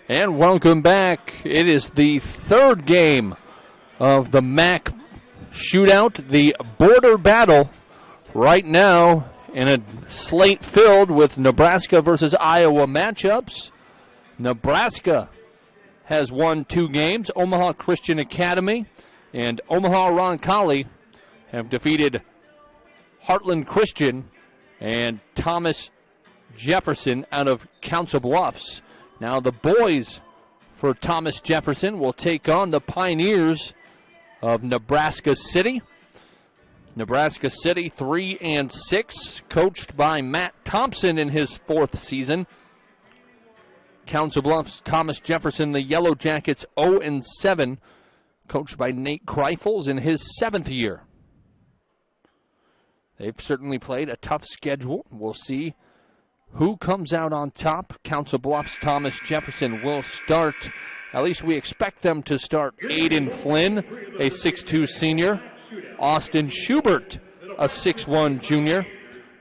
And welcome back. It is the third game of the MAC shootout, the border battle, right now in a slate filled with Nebraska versus Iowa matchups. Nebraska has won 2 games. Omaha Christian Academy and Omaha Roncalli have defeated Heartland Christian and Thomas Jefferson out of Council Bluffs. Now the boys for Thomas Jefferson will take on the Pioneers of Nebraska City. Nebraska City 3-6, coached by Matt Thompson in his 4th season. Council Bluffs, Thomas Jefferson, the Yellow Jackets 0-7, coached by Nate Kreifels in his 7th year. They've certainly played a tough schedule. We'll see who comes out on top. Council Bluffs, Thomas Jefferson will start, at least we expect them to start, Aiden Flynn, a 6'2 senior. Austin Schubert, a 6'1 junior.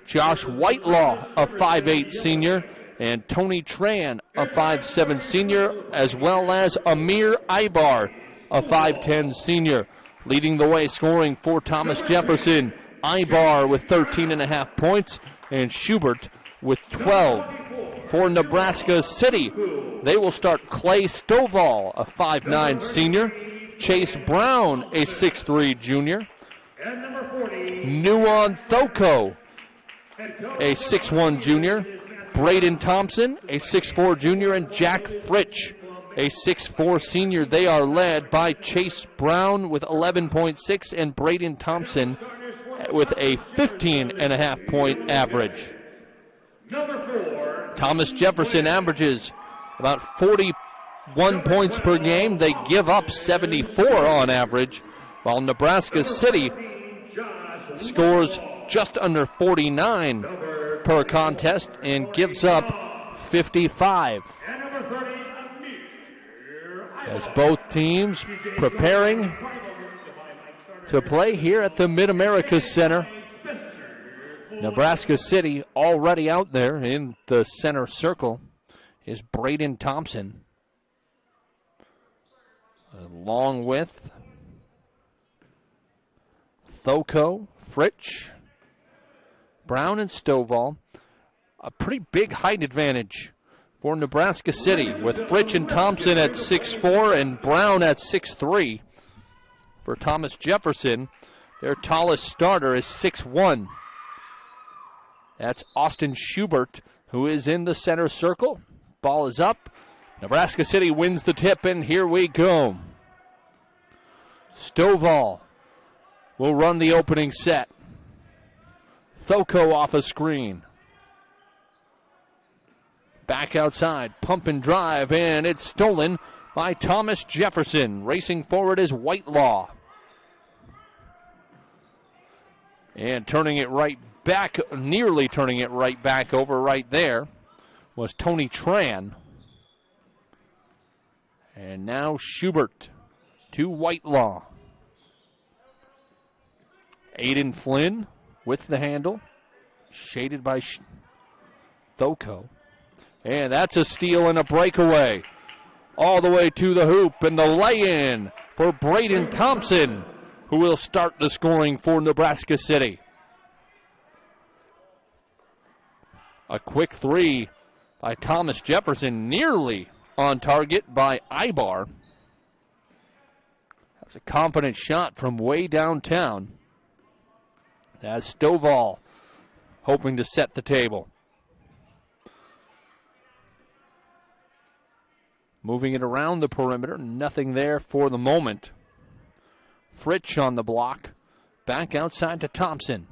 Josh Whitelaw, a 5'8 senior. And Tony Tran, a 5'7 senior, as well as Amir Ibar, a 5'10 senior. Leading the way scoring for Thomas Jefferson, Ibar with 13.5 points, and Schubert with 12. For Nebraska City, they will start Clay Stovall, a 5'9 senior. Chase Brown, a 6'3 junior. Nuon Thoko, a 6'1 junior. Braden Thompson, a 6'4 junior. And Jack Fritsch, a 6'4 senior. They are led by Chase Brown with 11.6 and Braden Thompson with a 15.5 point average. Thomas Jefferson averages about 41 points per game. They give up 74 on average, while Nebraska City scores just under 49 per contest and gives up 55. As both teams preparing to play here at the Mid-America Center. Nebraska City already out there in the center circle is Braden Thompson, along with Thoko, Fritsch, Brown, and Stovall. A pretty big height advantage for Nebraska City, with Fritsch and Thompson at 6'4 and Brown at 6'3. For Thomas Jefferson, their tallest starter is 6'1. That's Austin Schubert, who is in the center circle. Ball is up. Nebraska City wins the tip, and here we go. Stovall will run the opening set. Thoko off a screen. Back outside, pump and drive, and it's stolen by Thomas Jefferson. Racing forward is Whitelaw. And turning it right back, nearly turning it right back over right there, was Tony Tran. And now Schubert to Whitelaw. Aiden Flynn with the handle, shaded by Thoko. And that's a steal and a breakaway. All the way to the hoop, and the lay-in for Braden Thompson, who will start the scoring for Nebraska City. A quick three by Thomas Jefferson, nearly on target by Ibar. That's a confident shot from way downtown. As Stovall hoping to set the table. Moving it around the perimeter, nothing there for the moment. Fritsch on the block, back outside to Thompson.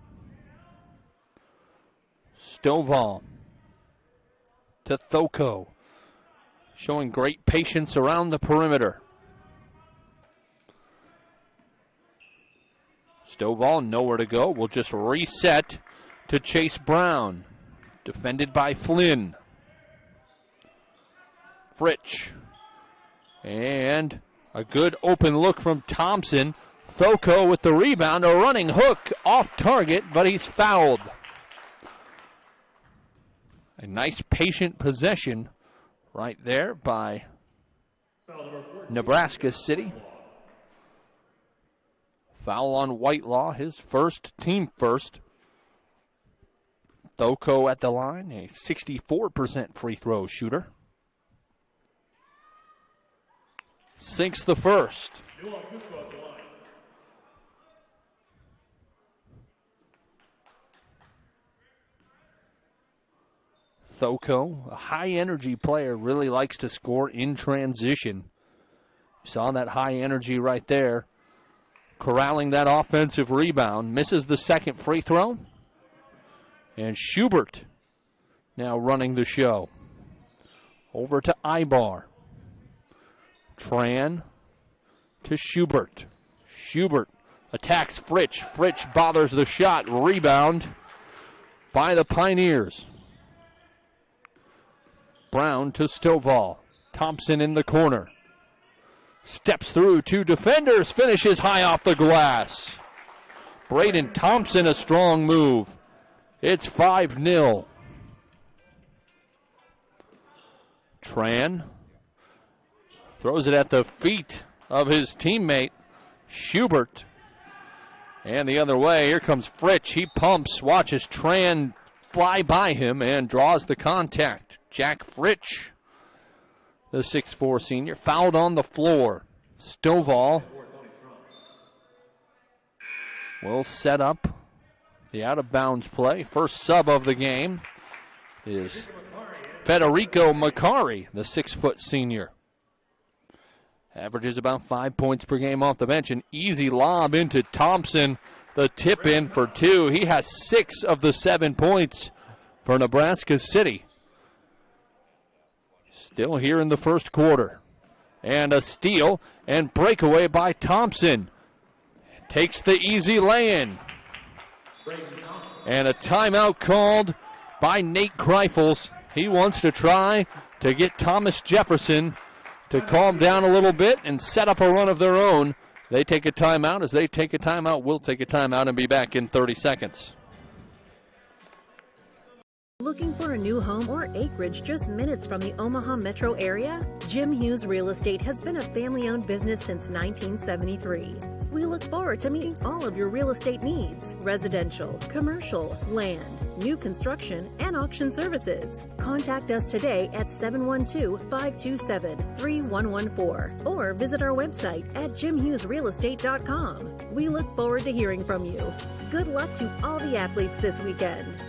Stovall to Thoko, showing great patience around the perimeter. Stovall nowhere to go, will just reset to Chase Brown, defended by Flynn. Fritsch, and a good open look from Thompson. Thoko with the rebound, a running hook off target, but he's fouled. A nice patient possession right there by Nebraska City. Foul on Whitelaw, his first, team first. Thoko at the line, a 64% free throw shooter. Sinks the first. Thoko, a high-energy player, really likes to score in transition. Saw that high energy right there. Corralling that offensive rebound. Misses the second free throw. And Schubert now running the show. Over to Ibar. Tran to Schubert. Schubert attacks Fritsch. Fritsch bothers the shot. Rebound by the Pioneers. Brown to Stovall. Thompson in the corner. Steps through two defenders. Finishes high off the glass. Braden Thompson, a strong move. It's 5-0. Tran throws it at the feet of his teammate, Schubert. And the other way, here comes Fritsch. He pumps, watches Tran fly by him, and draws the contact. Jack Fritsch, the 6'4 senior, fouled on the floor. Stovall will set up the out-of-bounds play. First sub of the game is Federico Macari, the 6' senior. Averages about 5 points per game off the bench. An easy lob into Thompson. The tip in for two. He has 6 of the 7 points for Nebraska City. Still here in the first quarter. And a steal and breakaway by Thompson. Takes the easy lay-in. And a timeout called by Nate Kreifels. He wants to try to get Thomas Jefferson to calm down a little bit and set up a run of their own. They take a timeout. As they take a timeout, we'll take a timeout and be back in 30 seconds. Looking for a new home or acreage just minutes from the Omaha metro area? Jim Hughes Real Estate has been a family-owned business since 1973. We look forward to meeting all of your real estate needs: residential, commercial, land, new construction, and auction services. Contact us today at 712-527-3114 or visit our website at jimhughesrealestate.com. We look forward to hearing from you. Good luck to all the athletes this weekend.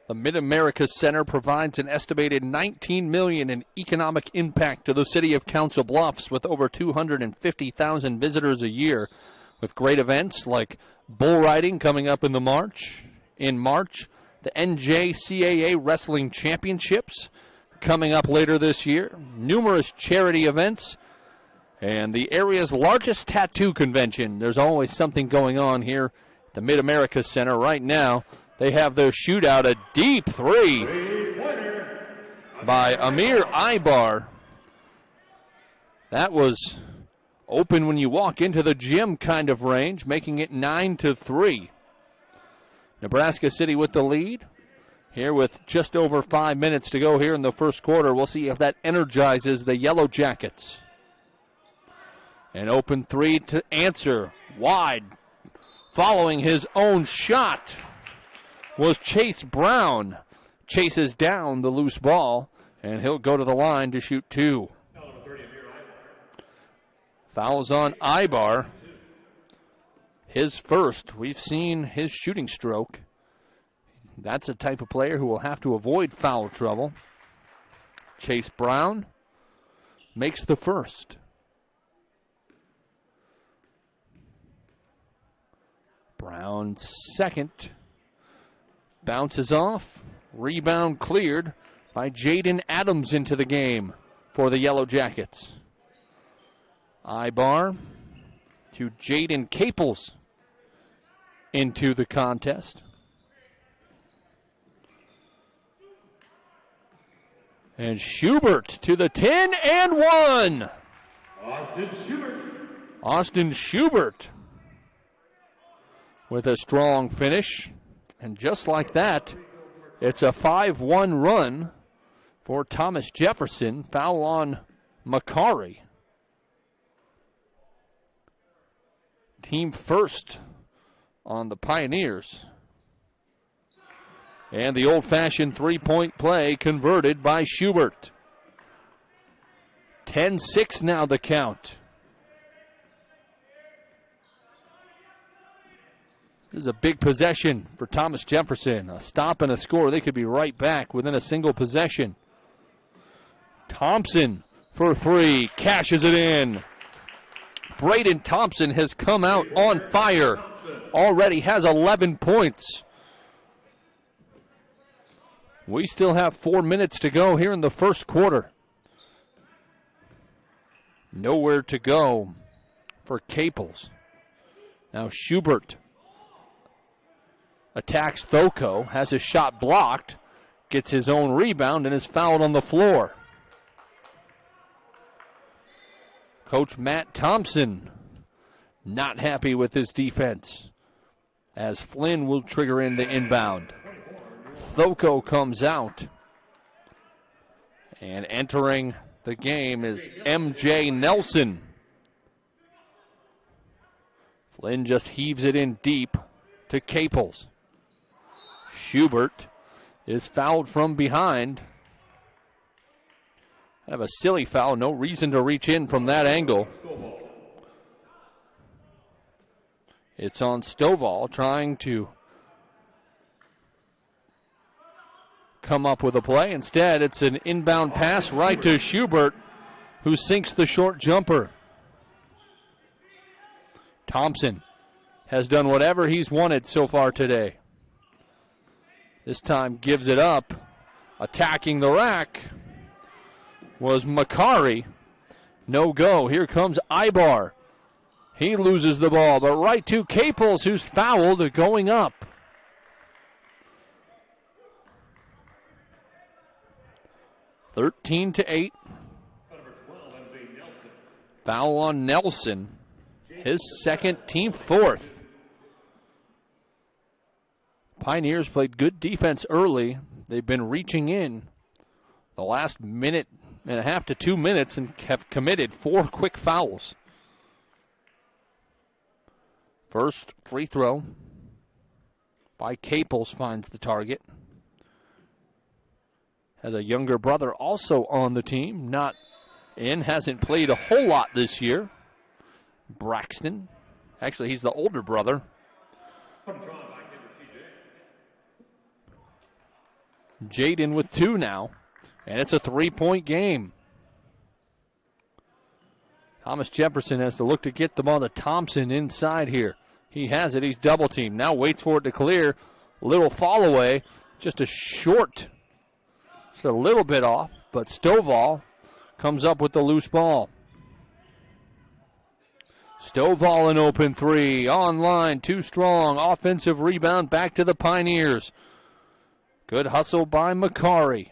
The Mid-America Center provides an estimated $19 million in economic impact to the city of Council Bluffs, with over 250,000 visitors a year, with great events like bull riding coming up in March. In March, the NJCAA Wrestling Championships coming up later this year, numerous charity events, and the area's largest tattoo convention. There's always something going on here at the Mid-America Center right now. They have their shootout, a deep three by Amir Ibar. That was open when you walk into the gym kind of range, making it 9-3. Nebraska City with the lead. Here with just over 5 minutes to go here in the first quarter. We'll see if that energizes the Yellow Jackets. An open three to answer. Wide. Following his own shot was Chase Brown. Chases down the loose ball, and he'll go to the line to shoot two. Fouls on Ibar. His first. We've seen his shooting stroke. That's a type of player who will have to avoid foul trouble. Chase Brown makes the first. Brown second. Bounces off. Rebound cleared by Jaden Adams into the game for the Yellow Jackets. Ibar to Jaden Caples into the contest. And Schubert to the 10 and 1. Austin Schubert with a strong finish. And just like that, it's a 5-1 run for Thomas Jefferson. Foul on Macari. Team first on the Pioneers. And the old-fashioned three-point play converted by Schubert. 10-6 now the count. This is a big possession for Thomas Jefferson. A stop and a score. They could be right back within a single possession. Thompson for three. Cashes it in. Braden Thompson has come out on fire. Already has 11 points. We still have 4 minutes to go here in the first quarter. Nowhere to go for Caples. Now Schubert attacks Thoko, has his shot blocked, gets his own rebound, and is fouled on the floor. Coach Matt Thompson not happy with his defense, as Flynn will trigger in the inbound. Thoko comes out, and entering the game is MJ Nelson. Flynn just heaves it in deep to Caples. Schubert is fouled from behind. Have a silly foul, no reason to reach in from that angle. It's on Stovall trying to come up with a play. Instead, it's an inbound pass right to Schubert, who sinks the short jumper. Thompson has done whatever he's wanted so far today. This time gives it up. Attacking the rack was Macari. No go. Here comes Ibar. He loses the ball, but right to Caples, who's fouled going up. (13 to 8). Foul on Nelson. His second, team fourth. Pioneers played good defense early. They've been reaching in the last minute and a half to 2 minutes and have committed 4 quick fouls. First free throw by Caples finds the target. Has a younger brother also on the team, not in, hasn't played a whole lot this year. Braxton. Actually, he's the older brother. Jaden with 2 now, and it's a 3-point game. Thomas Jefferson has to look to get the ball to Thompson inside here. He has it. He's double teamed. Now waits for it to clear. Little fall away. Just a short. Just a little bit off, but Stovall comes up with the loose ball. Stovall an open three. Online, too strong. Offensive rebound back to the Pioneers. Good hustle by Macari.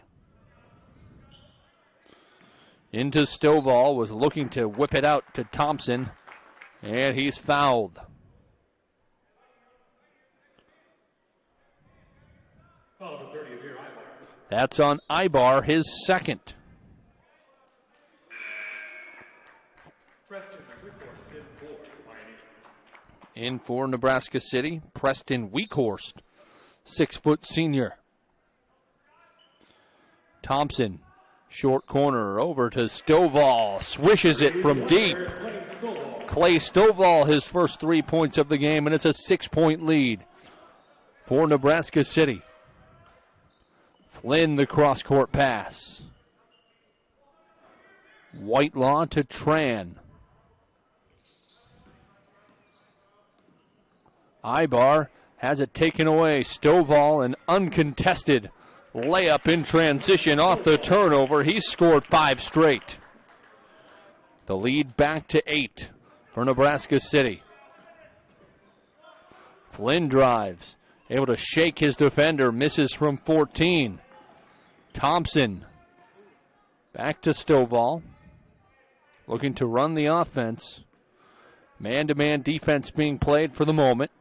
Into Stovall, was looking to whip it out to Thompson, and he's fouled. That's on Ibar, his second. In for Nebraska City, Preston Weekhorst, 6-foot senior. Thompson, short corner over to Stovall, swishes it from deep. Clay Stovall, his first 3 points of the game, and it's a 6-point lead for Nebraska City. Flynn, the cross-court pass. Whitelaw to Tran. Ibar has it taken away. Stovall, an uncontested layup in transition off the turnover. He's scored 5 straight. The lead back to 8 for Nebraska City. Flynn drives, able to shake his defender, misses from 14. Thompson back to Stovall, looking to run the offense. Man-to-man defense being played for the moment.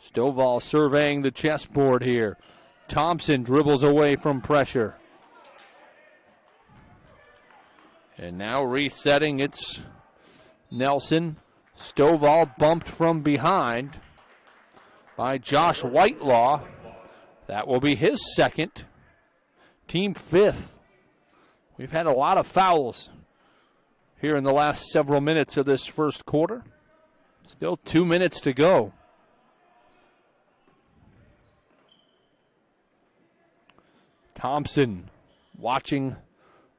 Stovall surveying the chessboard here. Thompson dribbles away from pressure. And now resetting, it's Nelson. Stovall bumped from behind by Josh Whitelaw. That will be his second, team fifth. We've had a lot of fouls here in the last several minutes of this first quarter. Still 2 minutes to go. Thompson watching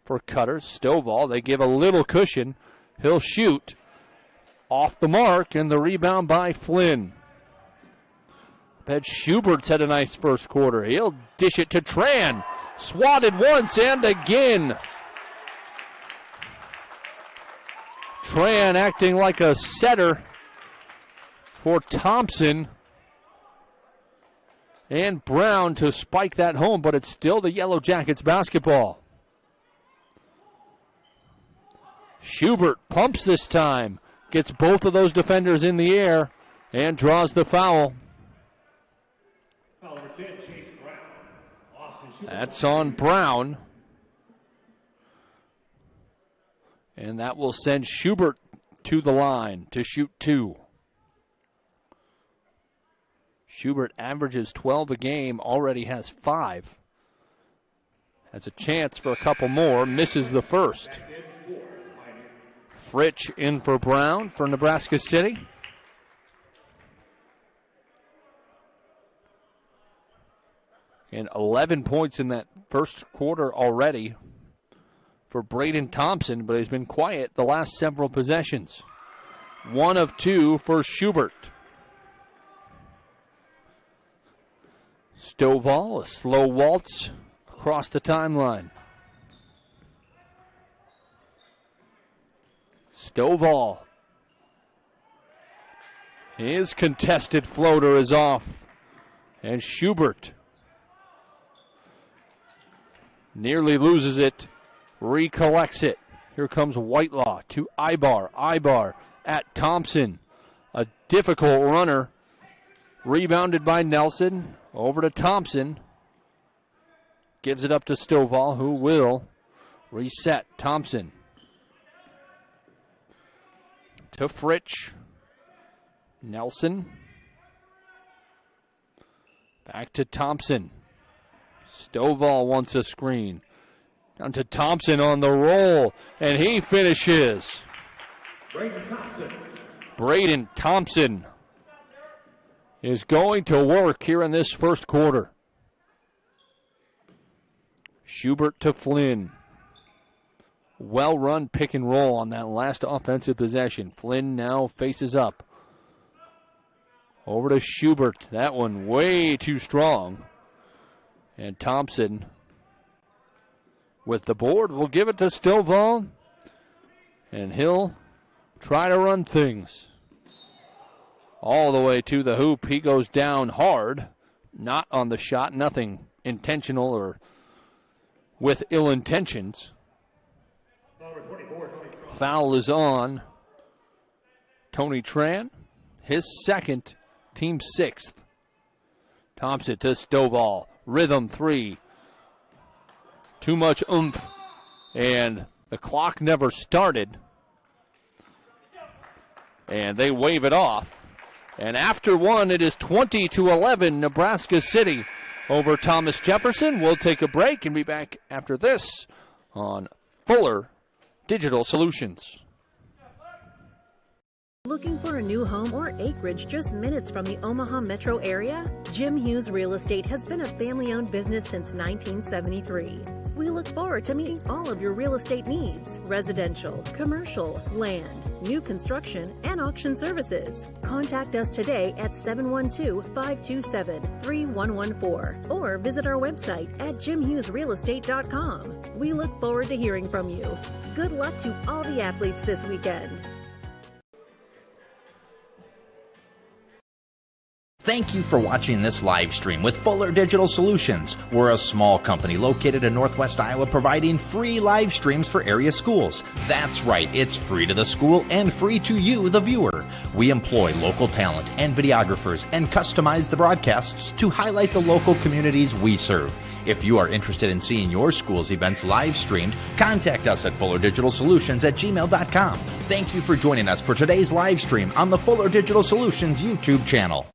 for cutters. Stovall, they give a little cushion. He'll shoot off the mark, and the rebound by Flynn. Bet Schubert's had a nice first quarter. He'll dish it to Tran. Swatted once and again. Tran acting like a setter for Thompson and Brown to spike that home, but it's still the Yellow Jackets basketball. Schubert pumps this time, gets both of those defenders in the air, and draws the foul. That's on Brown. And that will send Schubert to the line to shoot two. Schubert averages 12 a game, already has 5. Has a chance for a couple more, misses the first. Fritsch in for Brown for Nebraska City. And 11 points in that first quarter already for Braden Thompson, but he's been quiet the last several possessions. 1 of 2 for Schubert. Stovall, a slow waltz across the timeline. Stovall. His contested floater is off. And Schubert nearly loses it, recollects it. Here comes Whitelaw to Ibar. Ibar at Thompson. A difficult runner. Rebounded by Nelson. Over to Thompson. Gives it up to Stovall, who will reset. Thompson to Fritsch. Nelson. Back to Thompson. Stovall wants a screen. Down to Thompson on the roll, and he finishes. Braden Thompson is going to work here in this first quarter. Schubert to Flynn. Well-run pick and roll on that last offensive possession. Flynn now faces up. Over to Schubert. That one way too strong. And Thompson with the board will give it to Stovall. And he'll try to run things all the way to the hoop. He goes down hard. Not on the shot. Nothing intentional or with ill intentions. Foul is on Tony Tran. His second, team 6th. Thompson to Stovall. Rhythm 3. Too much oomph. And the clock never started. And they wave it off. And after one, it is 20-11, Nebraska City over Thomas Jefferson. We'll take a break and be back after this on Fuller Digital Solutions. Looking for a new home or acreage just minutes from the Omaha metro area? Jim Hughes Real Estate has been a family-owned business since 1973. We look forward to meeting all of your real estate needs: residential, commercial, land, new construction, and auction services. Contact us today at 712-527-3114 or visit our website at jimhughesrealestate.com. We look forward to hearing from you. Good luck to all the athletes this weekend. Thank you for watching this live stream with Fuller Digital Solutions. We're a small company located in Northwest Iowa providing free live streams for area schools. That's right, it's free to the school and free to you, the viewer. We employ local talent and videographers and customize the broadcasts to highlight the local communities we serve. If you are interested in seeing your school's events live streamed, contact us at fullerdigitalsolutions@gmail.com. Thank you for joining us for today's live stream on the Fuller Digital Solutions YouTube channel.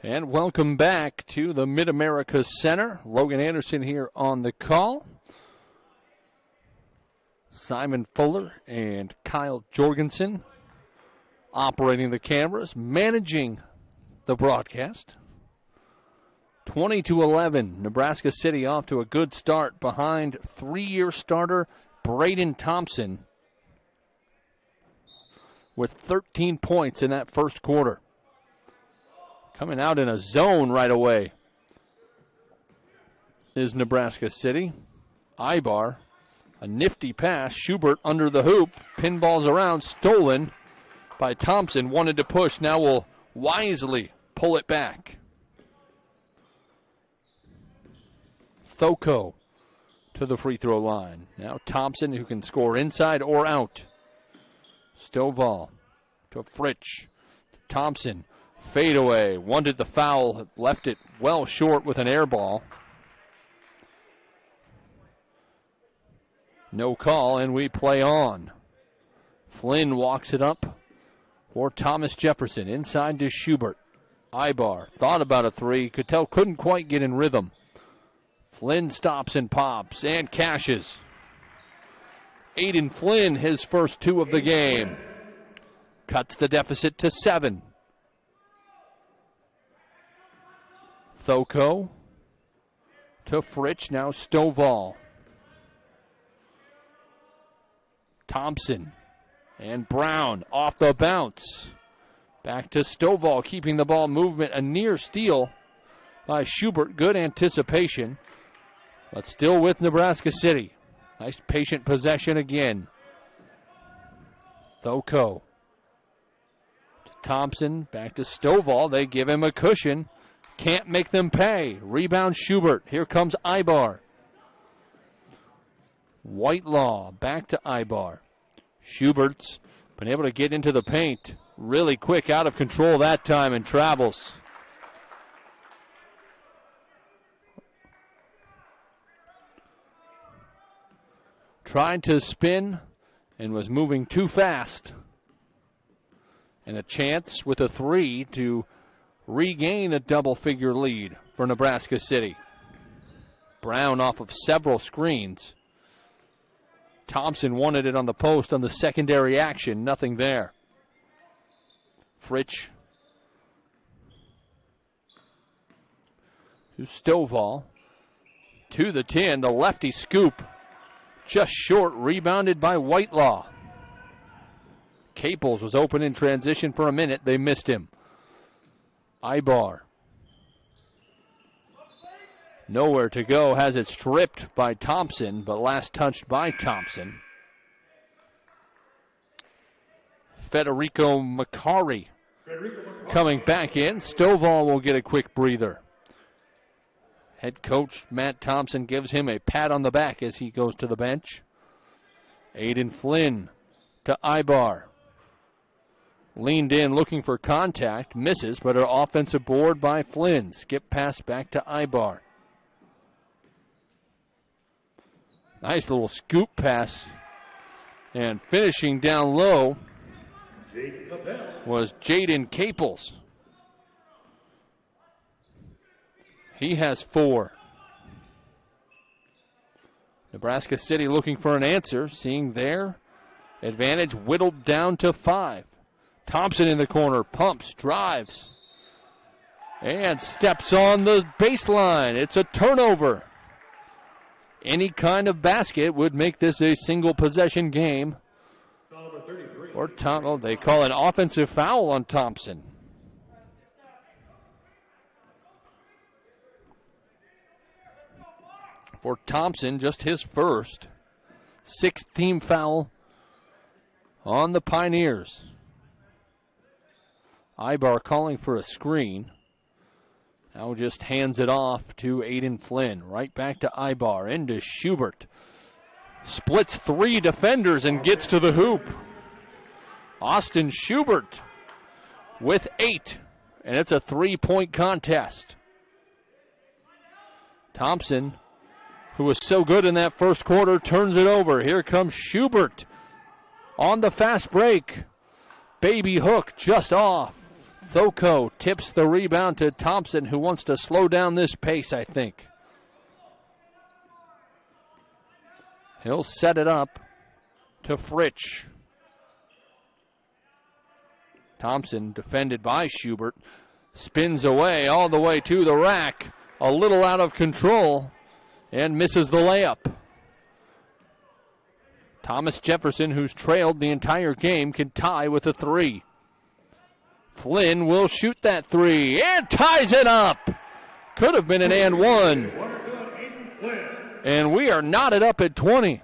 And welcome back to the Mid-America Center. Logan Anderson here on the call. Simon Fuller and Kyle Jorgensen operating the cameras, managing the broadcast. 20-11, Nebraska City off to a good start behind three-year starter Braden Thompson with 13 points in that first quarter. Coming out in a zone right away is Nebraska City. Ibar, a nifty pass. Schubert under the hoop. Pinballs around, stolen by Thompson. Wanted to push, now will wisely pull it back. Thoko to the free throw line. Now Thompson, who can score inside or out. Stovall to Fritsch. Thompson. Fade away, wanted the foul, left it well short with an air ball. No call, and we play on. Flynn walks it up for Thomas Jefferson. Inside to Schubert. Ibar thought about a three, could tell couldn't quite get in rhythm. Flynn stops and pops and cashes. Aiden Flynn, his first two of the game. Cuts the deficit to 7. Thoko to Fritsch, now Stovall. Thompson and Brown off the bounce. Back to Stovall, keeping the ball movement. A near steal by Schubert. Good anticipation, but still with Nebraska City. Nice patient possession again. Thoko to Thompson, back to Stovall. They give him a cushion. Can't make them pay. Rebound Schubert. Here comes Ibar. Whitelaw back to Ibar. Schubert's been able to get into the paint really quick, out of control that time, and travels. Tried to spin and was moving too fast. And a chance with a three to regain a double-figure lead for Nebraska City. Brown off of several screens. Thompson wanted it on the post on the secondary action. Nothing there. Fritsch to Stovall. To the 10. The lefty scoop. Just short. Rebounded by Whitelaw. Caples was open in transition for a minute. They missed him. Ibar. Nowhere to go. Has it stripped by Thompson, but last touched by Thompson. Federico Macari coming back in. Stovall will get a quick breather. Head coach Matt Thompson gives him a pat on the back as he goes to the bench. Aiden Flynn to Ibar. Leaned in looking for contact, misses, but an offensive board by Flynn. Skip pass back to Ibar. Nice little scoop pass. And finishing down low was Jaden Caples. He has 4. Nebraska City looking for an answer, seeing their advantage whittled down to 5. Thompson in the corner, pumps, drives, and steps on the baseline. It's a turnover. Any kind of basket would make this a single possession game. Or they call an offensive foul on Thompson. For Thompson, just his first. 6th team foul on the Pioneers. Ibar calling for a screen. Now just hands it off to Aiden Flynn. Right back to Ibar, into Schubert. Splits 3 defenders and gets to the hoop. Austin Schubert with 8, and it's a 3-point contest. Thompson, who was so good in that first quarter, turns it over. Here comes Schubert on the fast break. Baby hook just off. Thoko tips the rebound to Thompson, who wants to slow down this pace, I think. He'll set it up to Fritsch. Thompson, defended by Schubert, spins away all the way to the rack. A little out of control and misses the layup. Thomas Jefferson, who's trailed the entire game, can tie with a 3. Flynn will shoot that 3 and ties it up. Could have been an and one. And we are knotted up at 20.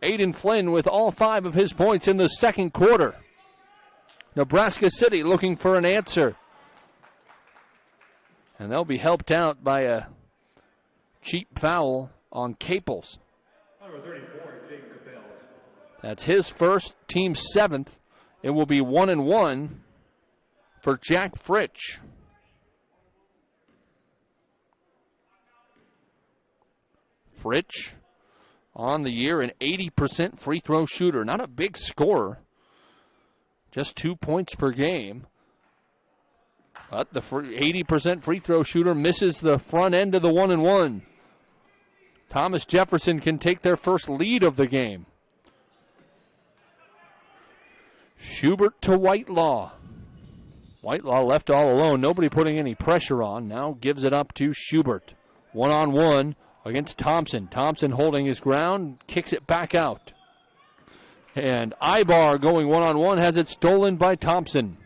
Aiden Flynn with all 5 of his points in the second quarter. Nebraska City looking for an answer. And they'll be helped out by a cheap foul on Caples. Number 34, Jake Capels. That's his first, team 7th. It will be 1-1 for Jack Fritsch. Fritsch on the year, an 80% free throw shooter. Not a big scorer, just 2 points per game. But the 80% free throw shooter misses the front end of the 1-1. Thomas Jefferson can take their first lead of the game. Schubert to Whitelaw. Whitelaw left all alone, nobody putting any pressure on. Now gives it up to Schubert. 1-on-1 against Thompson. Thompson holding his ground, kicks it back out. And Ibar going 1-on-1 has it stolen by Thompson.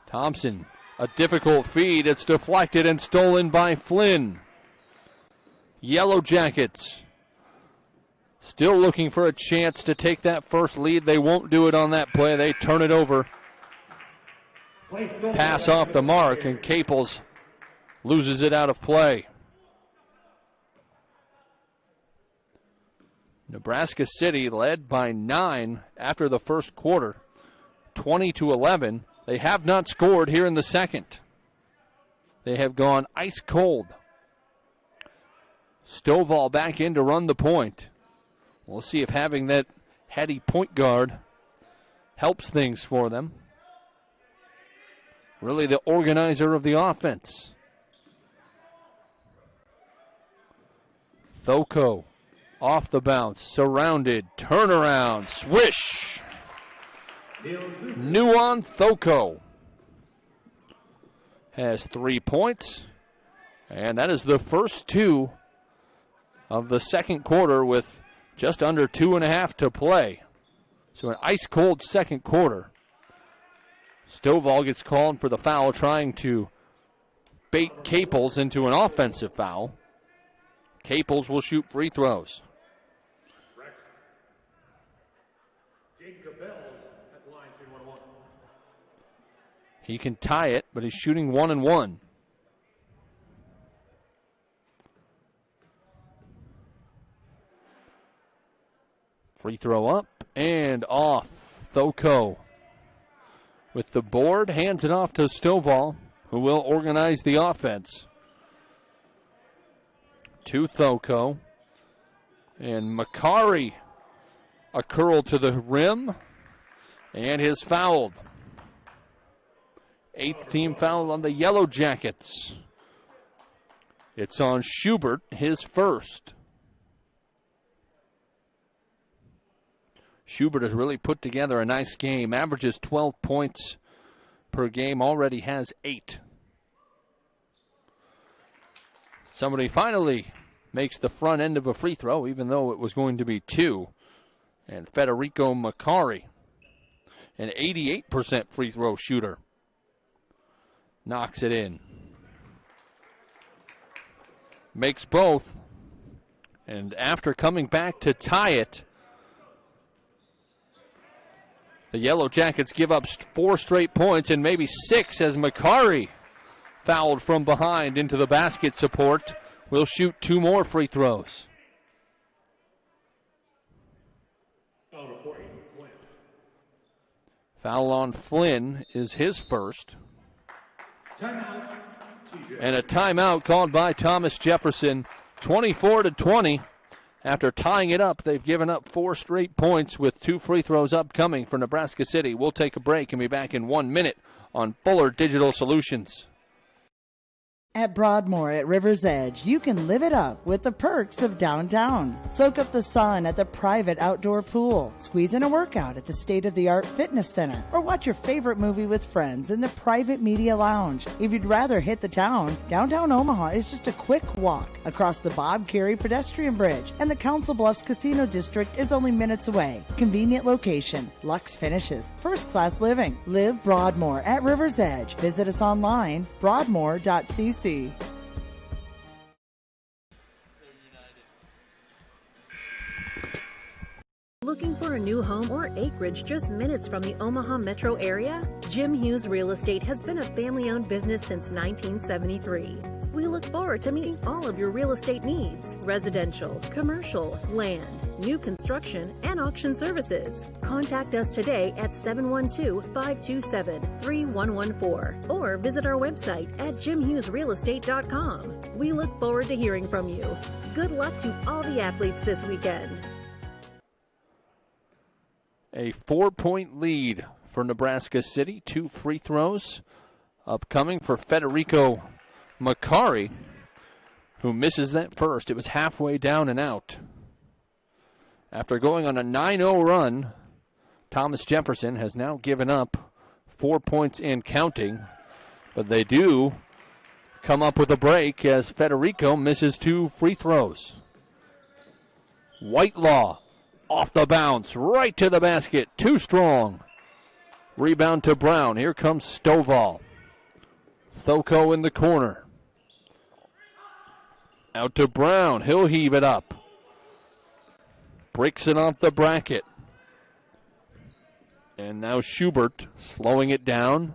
Thompson, a difficult feed. It's deflected and stolen by Flynn. Yellow Jackets still looking for a chance to take that first lead. They won't do it on that play. They turn it over. Pass off the mark, and Caples loses it out of play. Nebraska City led by 9 after the first quarter, 20-11. They have not scored here in the second. They have gone ice cold. Stovall back in to run the point. We'll see if having that heady point guard helps things for them. Really the organizer of the offense. Thoko off the bounce, surrounded, turnaround, swish. Nuon Thoko has 3 points, and that is the first 2 of the second quarter with just under 2.5 to play. So an ice-cold second quarter. Stovall gets called for the foul, trying to bait Caples into an offensive foul. Caples will shoot free throws. He can tie it, but he's shooting 1-1. Free throw up and off. Thoko with the board, hands it off to Stovall, who will organize the offense. To Thoko. And Makari, a curl to the rim, and his fouled. 8th team foul on the Yellow Jackets. It's on Schubert, his first. Schubert has really put together a nice game. Averages 12 points per game, already has 8. Somebody finally makes the front end of a free throw, even though it was going to be 2. And Federico Makari, an 88% free throw shooter, knocks it in. Makes both. And after coming back to tie it, The Yellow Jackets give up 4 straight points and maybe 6 as Macari fouled from behind into the basket support. Will shoot 2 more free throws. Foul on Flynn is his first. And a timeout called by Thomas Jefferson, 24-20. After tying it up, they've given up 4 straight points with 2 free throws upcoming for Nebraska City. We'll take a break and be back in 1 minute on Fuller Digital Solutions. At Broadmoor at River's Edge, you can live it up with the perks of downtown. Soak up the sun at the private outdoor pool, squeeze in a workout at the state-of-the-art fitness center, or watch your favorite movie with friends in the private media lounge. If you'd rather hit the town, downtown Omaha is just a quick walk across the Bob Carey pedestrian bridge, and the Council Bluffs Casino District is only minutes away. Convenient location, luxe finishes, first-class living. Live Broadmoor at River's Edge. Visit us online, broadmoor.cc. Looking for a new home or acreage just minutes from the Omaha metro area? Jim Hughes Real Estate has been a family-owned business since 1973. We look forward to meeting all of your real estate needs: residential, commercial, land, new construction, and auction services. Contact us today at 712-527-3114 or visit our website at jimhughesrealestate.com. We look forward to hearing from you. Good luck to all the athletes this weekend. A 4-point lead for Nebraska City. 2 free throws upcoming for Federico Macari, who misses that first. It was halfway down and out. After going on a 9-0 run, Thomas Jefferson has now given up 4 points and counting, but they do come up with a break as Federico misses 2 free throws. Whitelaw off the bounce, right to the basket, too strong. Rebound to Brown. Here comes Stovall. Thoko in the corner. Out to Brown. He'll heave it up. Breaks it off the bracket. And now Schubert slowing it down.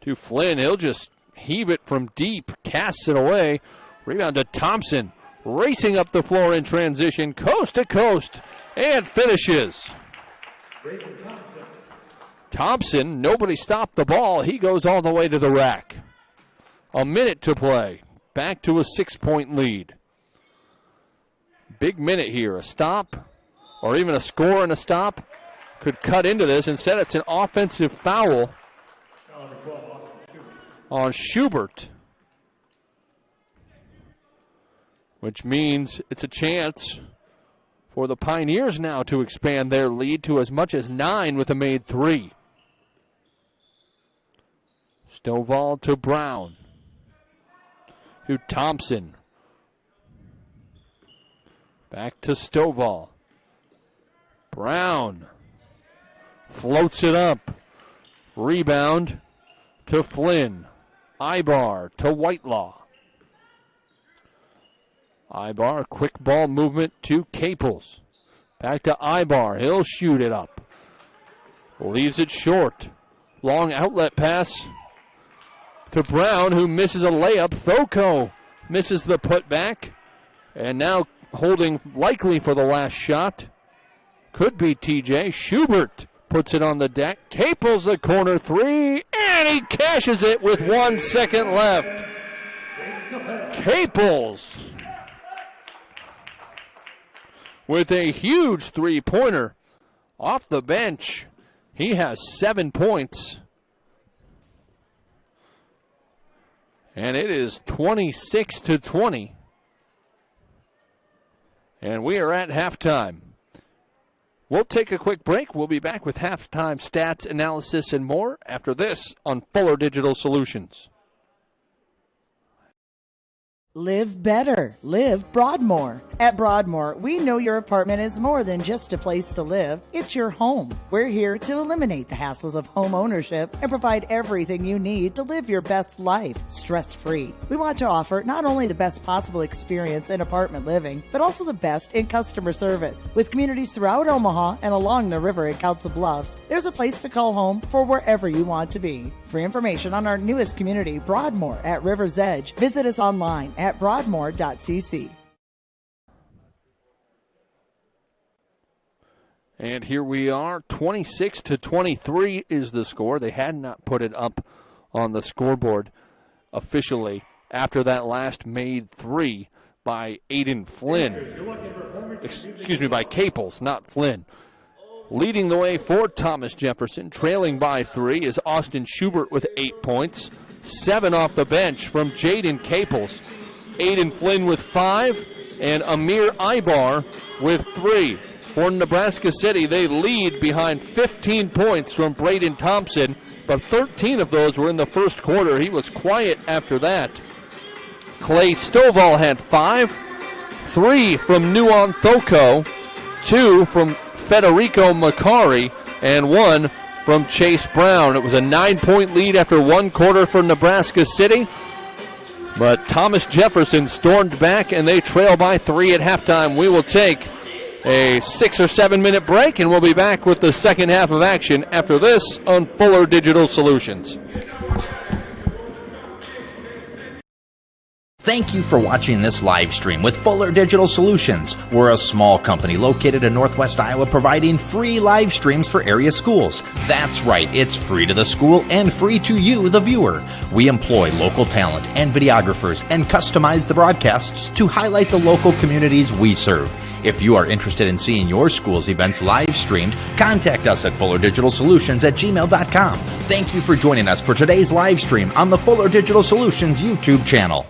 To Flynn. He'll just heave it from deep. Casts it away. Rebound to Thompson. Racing up the floor in transition, coast to coast, and finishes. Thompson, nobody stopped the ball. He goes all the way to the rack. A minute to play. Back to a 6-point lead. Big minute here. A stop, or even a score and a stop, could cut into this. Instead, it's an offensive foul on Schubert, which means it's a chance for the Pioneers now to expand their lead to as much as 9 with a made 3. Stovall to Brown. To Thompson. Back to Stovall. Brown floats it up. Rebound to Flynn. Ibar to Whitelaw. Ibar, quick ball movement to Caples. Back to Ibar. He'll shoot it up. Leaves it short. Long outlet pass to Brown, who misses a layup. Thoko misses the putback. And now holding likely for the last shot. Could be TJ. Schubert puts it on the deck. Caples the corner 3. And he cashes it with 1 second left. Caples with a huge 3-pointer off the bench. He has 7 points. And it is 26-20. And we are at halftime. We'll take a quick break. We'll be back with halftime stats, analysis, and more after this on Fuller Digital Solutions. Live better. Live Broadmoor. At Broadmoor, we know your apartment is more than just a place to live. It's your home. We're here to eliminate the hassles of home ownership and provide everything you need to live your best life, stress-free. We want to offer not only the best possible experience in apartment living, but also the best in customer service. With communities throughout Omaha and along the river at Council Bluffs, there's a place to call home for wherever you want to be. For information on our newest community, Broadmoor at River's Edge, visit us online at broadmoor.cc. And here we are, 26-23 is the score. They had not put it up on the scoreboard officially after that last made three by Aiden Flynn. Excuse me, by Caples, not Flynn. Leading the way for Thomas Jefferson, trailing by 3, is Austin Schubert with 8 points. 7 off the bench from Jaden Caples. Aiden Flynn with 5, and Amir Ibar with 3. For Nebraska City, they lead behind 15 points from Braden Thompson, but 13 of those were in the first quarter. He was quiet after that. Clay Stovall had 5, 3 from Nuon Thoko, 2 from Federico Macari, and 1 from Chase Brown. It was a 9-point lead after one quarter for Nebraska City, but Thomas Jefferson stormed back and they trail by 3 at halftime. We will take a 6 or 7 minute break and we'll be back with the second half of action after this on Fuller Digital Solutions. Thank you for watching this live stream with Fuller Digital Solutions. We're a small company located in Northwest Iowa providing free live streams for area schools. That's right, it's free to the school and free to you, the viewer. We employ local talent and videographers and customize the broadcasts to highlight the local communities we serve. If you are interested in seeing your school's events live streamed, contact us at fullerdigitalsolutions@gmail.com. Thank you for joining us for today's live stream on the Fuller Digital Solutions YouTube channel.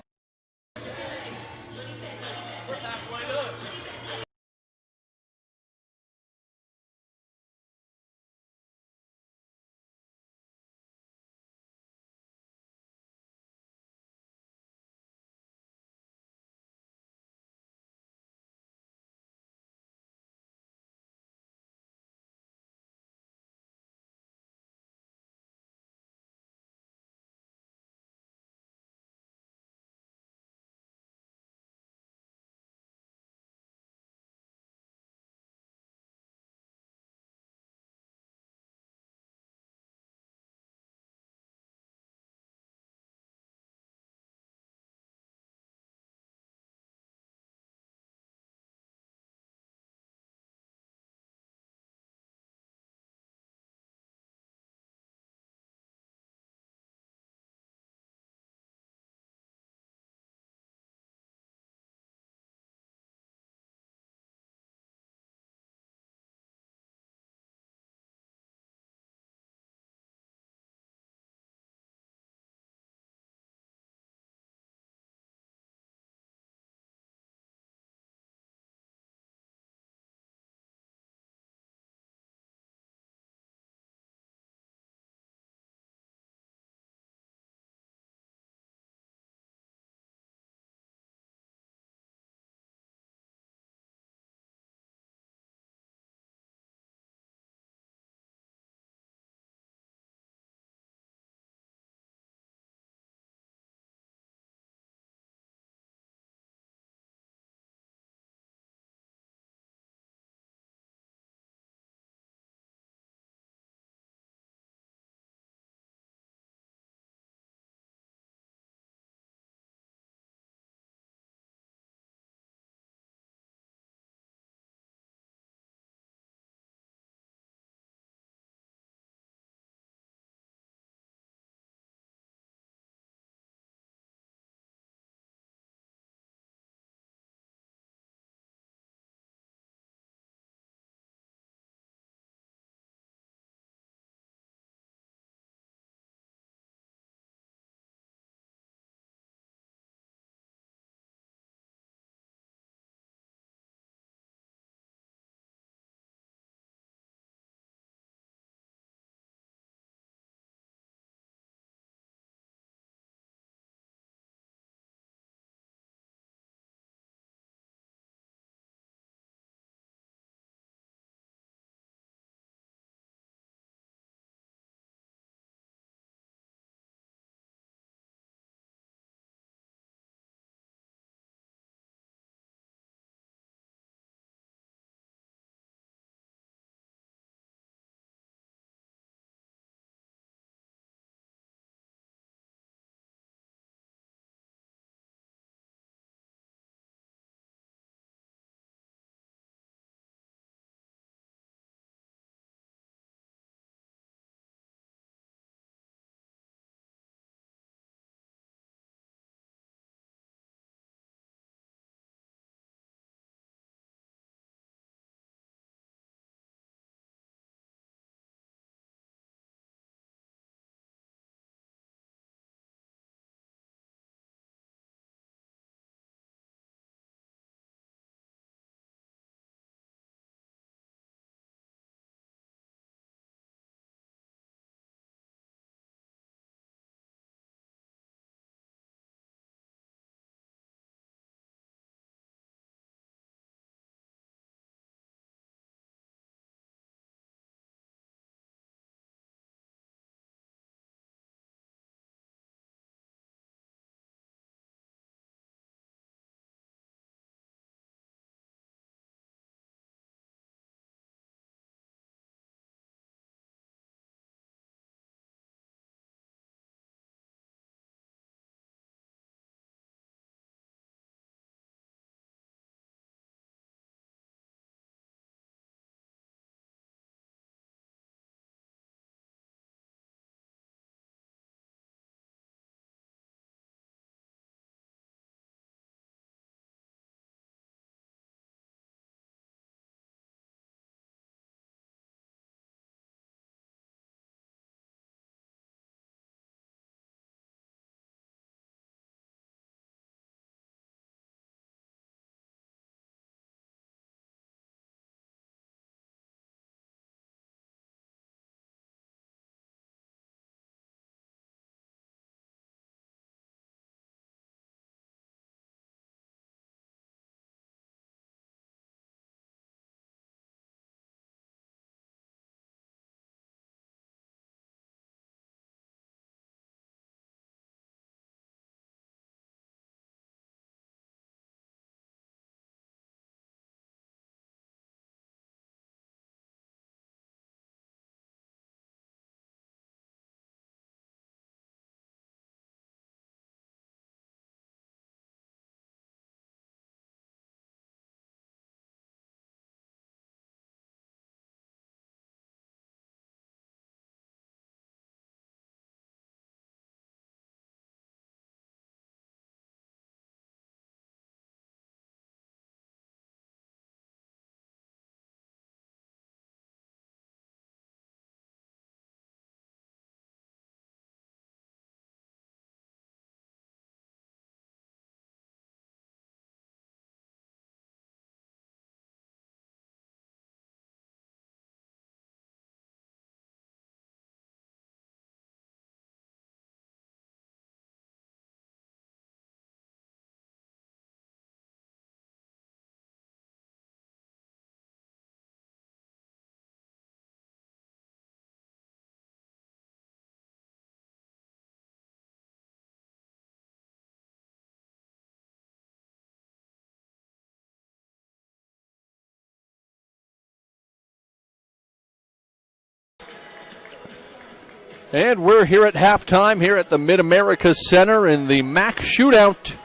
And we're here at halftime here at the Mid-America Center in the MAC Shootout.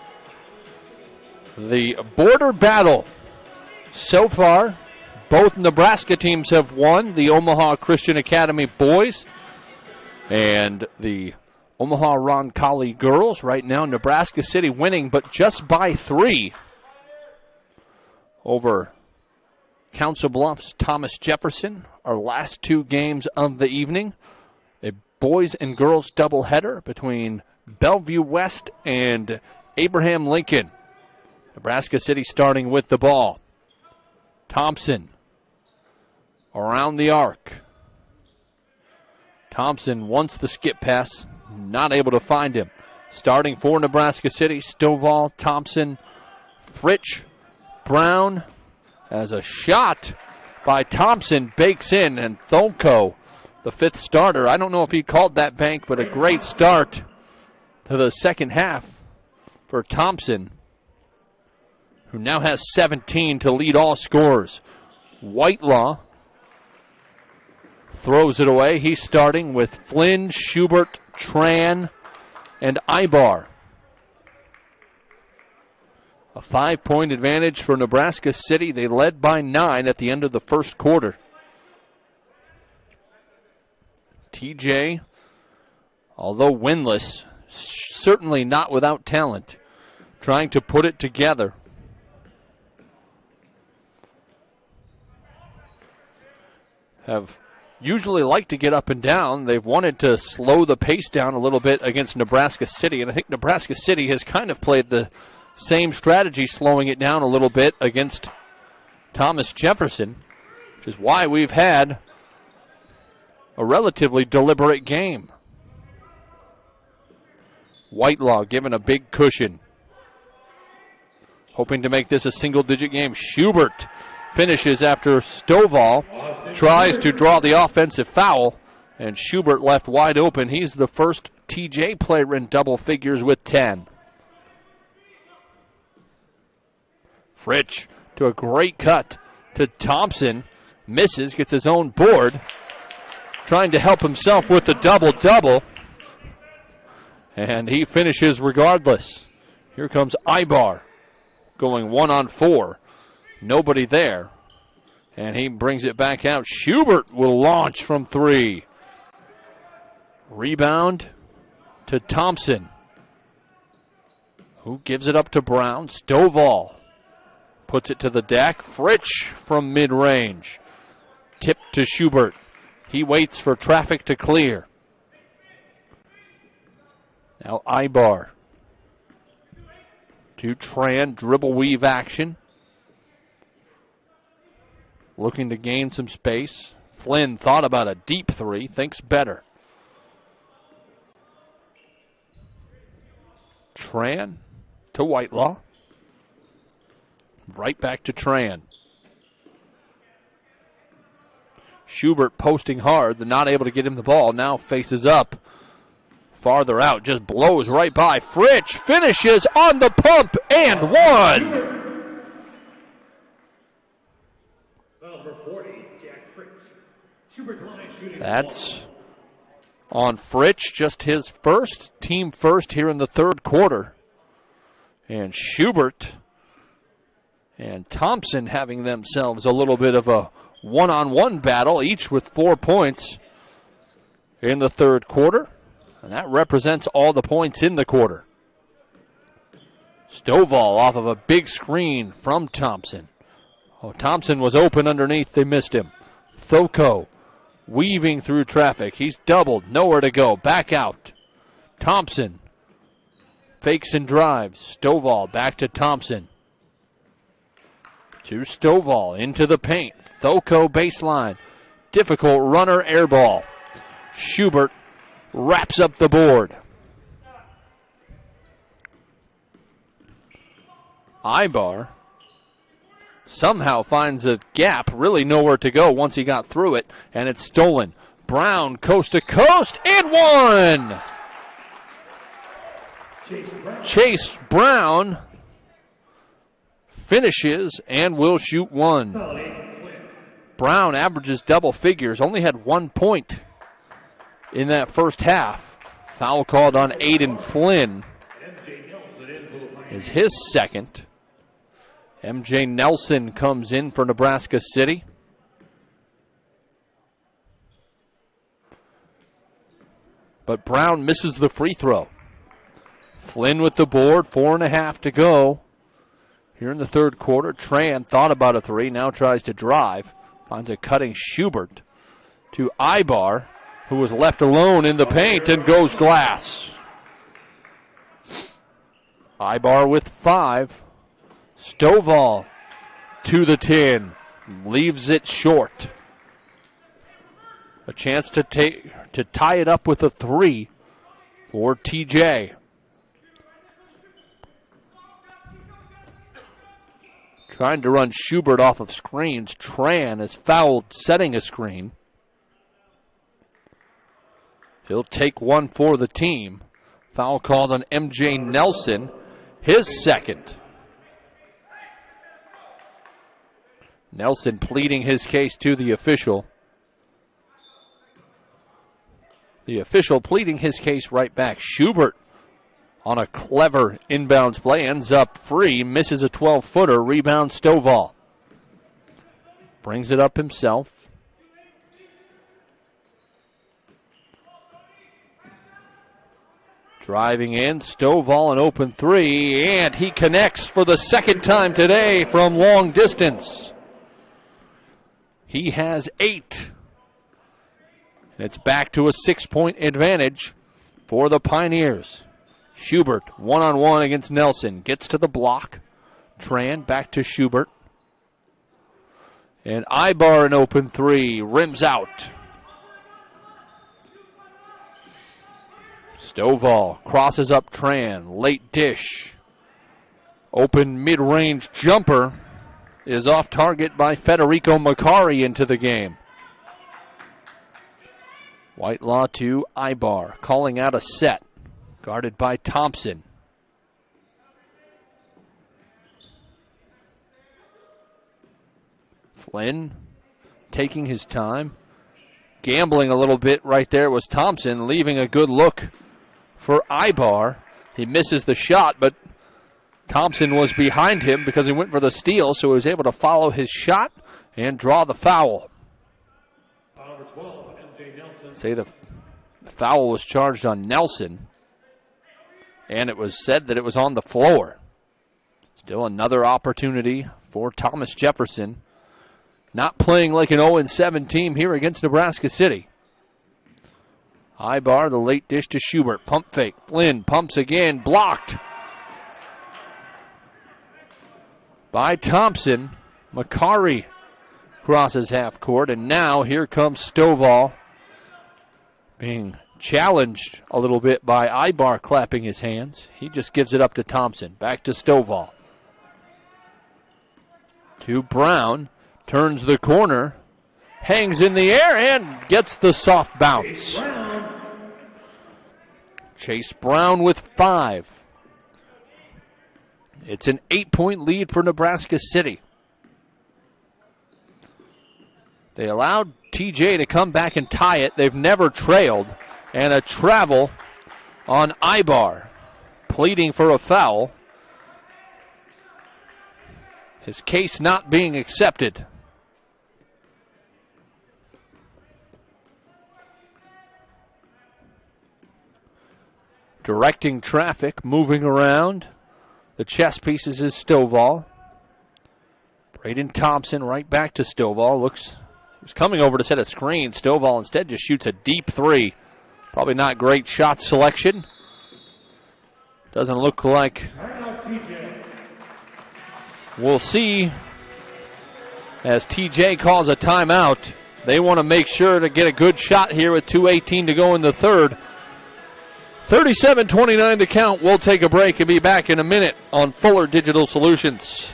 The border battle. So far, both Nebraska teams have won, the Omaha Christian Academy boys and the Omaha Roncalli girls. Right now, Nebraska City winning, but just by 3 over Council Bluffs, Thomas Jefferson. Our last 2 games of the evening. A boys and girls doubleheader between Bellevue West and Abraham Lincoln. Nebraska City starting with the ball. Thompson around the arc. Thompson wants the skip pass, not able to find him. Starting for Nebraska City, Stovall, Thompson, Fritsch, Brown, as a shot by Thompson bakes in, and Tholko, the 5th starter. I don't know if he called that bank, but a great start to the second half for Thompson, who now has 17 to lead all scorers. Whitelaw throws it away. He's starting with Flynn, Schubert, Tran, and Ibar. A 5-point advantage for Nebraska City. They led by 9 at the end of the first quarter. TJ, although winless, certainly not without talent, trying to put it together. Have usually liked to get up and down. They've wanted to slow the pace down a little bit against Nebraska City, and I think Nebraska City has kind of played the same strategy, slowing it down a little bit against Thomas Jefferson, which is why we've had a relatively deliberate game. Whitelaw given a big cushion, hoping to make this a single-digit game. Schubert finishes after Stovall tries to draw the offensive foul, and Schubert left wide open. He's the first TJ player in double figures with 10. Fritsch to a great cut to Thompson. Misses, gets his own board. Trying to help himself with the double-double. And he finishes regardless. Here comes Ibar going 1-on-4. Nobody there. And he brings it back out. Schubert will launch from 3. Rebound to Thompson, who gives it up to Brown. Stovall puts it to the deck. Fritsch from mid-range. Tip to Schubert. He waits for traffic to clear. Now Ibar to Tran. Dribble weave action. Looking to gain some space. Flynn thought about a deep 3. Thinks better. Tran to Whitelaw. Right back to Tran. Schubert posting hard. They're not able to get him the ball. Now faces up. Farther out. Just blows right by. Fritsch finishes on the pump and 1. That's on Fritsch, just his first, team first here in the third quarter. And Schubert and Thompson having themselves a little bit of a one-on-one battle, each with 4 points in the third quarter. And that represents all the points in the quarter. Stovall off of a big screen from Thompson. Oh, Thompson was open underneath. They missed him. Tholko weaving through traffic. He's doubled. Nowhere to go. Back out. Thompson fakes and drives. Stovall back to Thompson. To Stovall into the paint. Tholko baseline. Difficult runner air ball. Schubert wraps up the board. Ibar somehow finds a gap, really nowhere to go once he got through it, and it's stolen. Brown coast to coast and 1. Chase Brown finishes and will shoot 1. Brown averages double figures, only had 1 point in that first half. Foul called on Aiden Flynn is his second. MJ Nelson comes in for Nebraska City. But Brown misses the free throw. Flynn with the board, 4.5 to go. Here in the third quarter, Tran thought about a three, now tries to drive. Finds a cutting Schubert to Ibar, who was left alone in the paint and goes glass. Ibar with 5. Stovall to the 10, leaves it short. A chance to tie it up with a 3 for TJ. Trying to run Schubert off of screens. Tran is fouled setting a screen. He'll take one for the team. Foul called on MJ Nelson, his second. Nelson pleading his case to the official. The official pleading his case right back. Schubert on a clever inbounds play, ends up free, misses a 12-footer, rebound Stovall. Brings it up himself. Driving in, Stovall an open 3, and he connects for the second time today from long distance. He has 8. And it's back to a 6-point advantage for the Pioneers. Schubert, one-on-one against Nelson. Gets to the block. Tran back to Schubert. And Ibar an open 3. Rims out. Stovall crosses up Tran. Late dish. Open mid-range jumper is off target by Federico Macari into the game. Whitelaw to Ibar, calling out a set. Guarded by Thompson. Flynn taking his time. Gambling a little bit right there was Thompson, leaving a good look for Ibar. He misses the shot, but Thompson was behind him because he went for the steal, so he was able to follow his shot and draw the foul. Say the foul was charged on Nelson, and it was said that it was on the floor. Still another opportunity for Thomas Jefferson. Not playing like an 0-7 team here against Nebraska City. Ibar, the late dish to Schubert. Pump fake. Flynn pumps again. Blocked by Thompson. Macari crosses half court, and now here comes Stovall being challenged a little bit by Ibar clapping his hands. He just gives it up to Thompson. Back to Stovall. To Brown. Turns the corner. Hangs in the air and gets the soft bounce. Chase Brown with 5. It's an 8-point lead for Nebraska City. They allowed TJ to come back and tie it. They've never trailed. And a travel on Ibar, pleading for a foul. His case not being accepted. Directing traffic, moving around. The chess pieces is Stovall. Braden Thompson right back to Stovall. He's coming over to set a screen. Stovall instead just shoots a deep 3. Probably not great shot selection. Doesn't look like. We'll see as TJ calls a timeout. They want to make sure to get a good shot here with 2:18 to go in the third. 37-29 to count. We'll take a break and be back in a minute on Fuller Digital Solutions.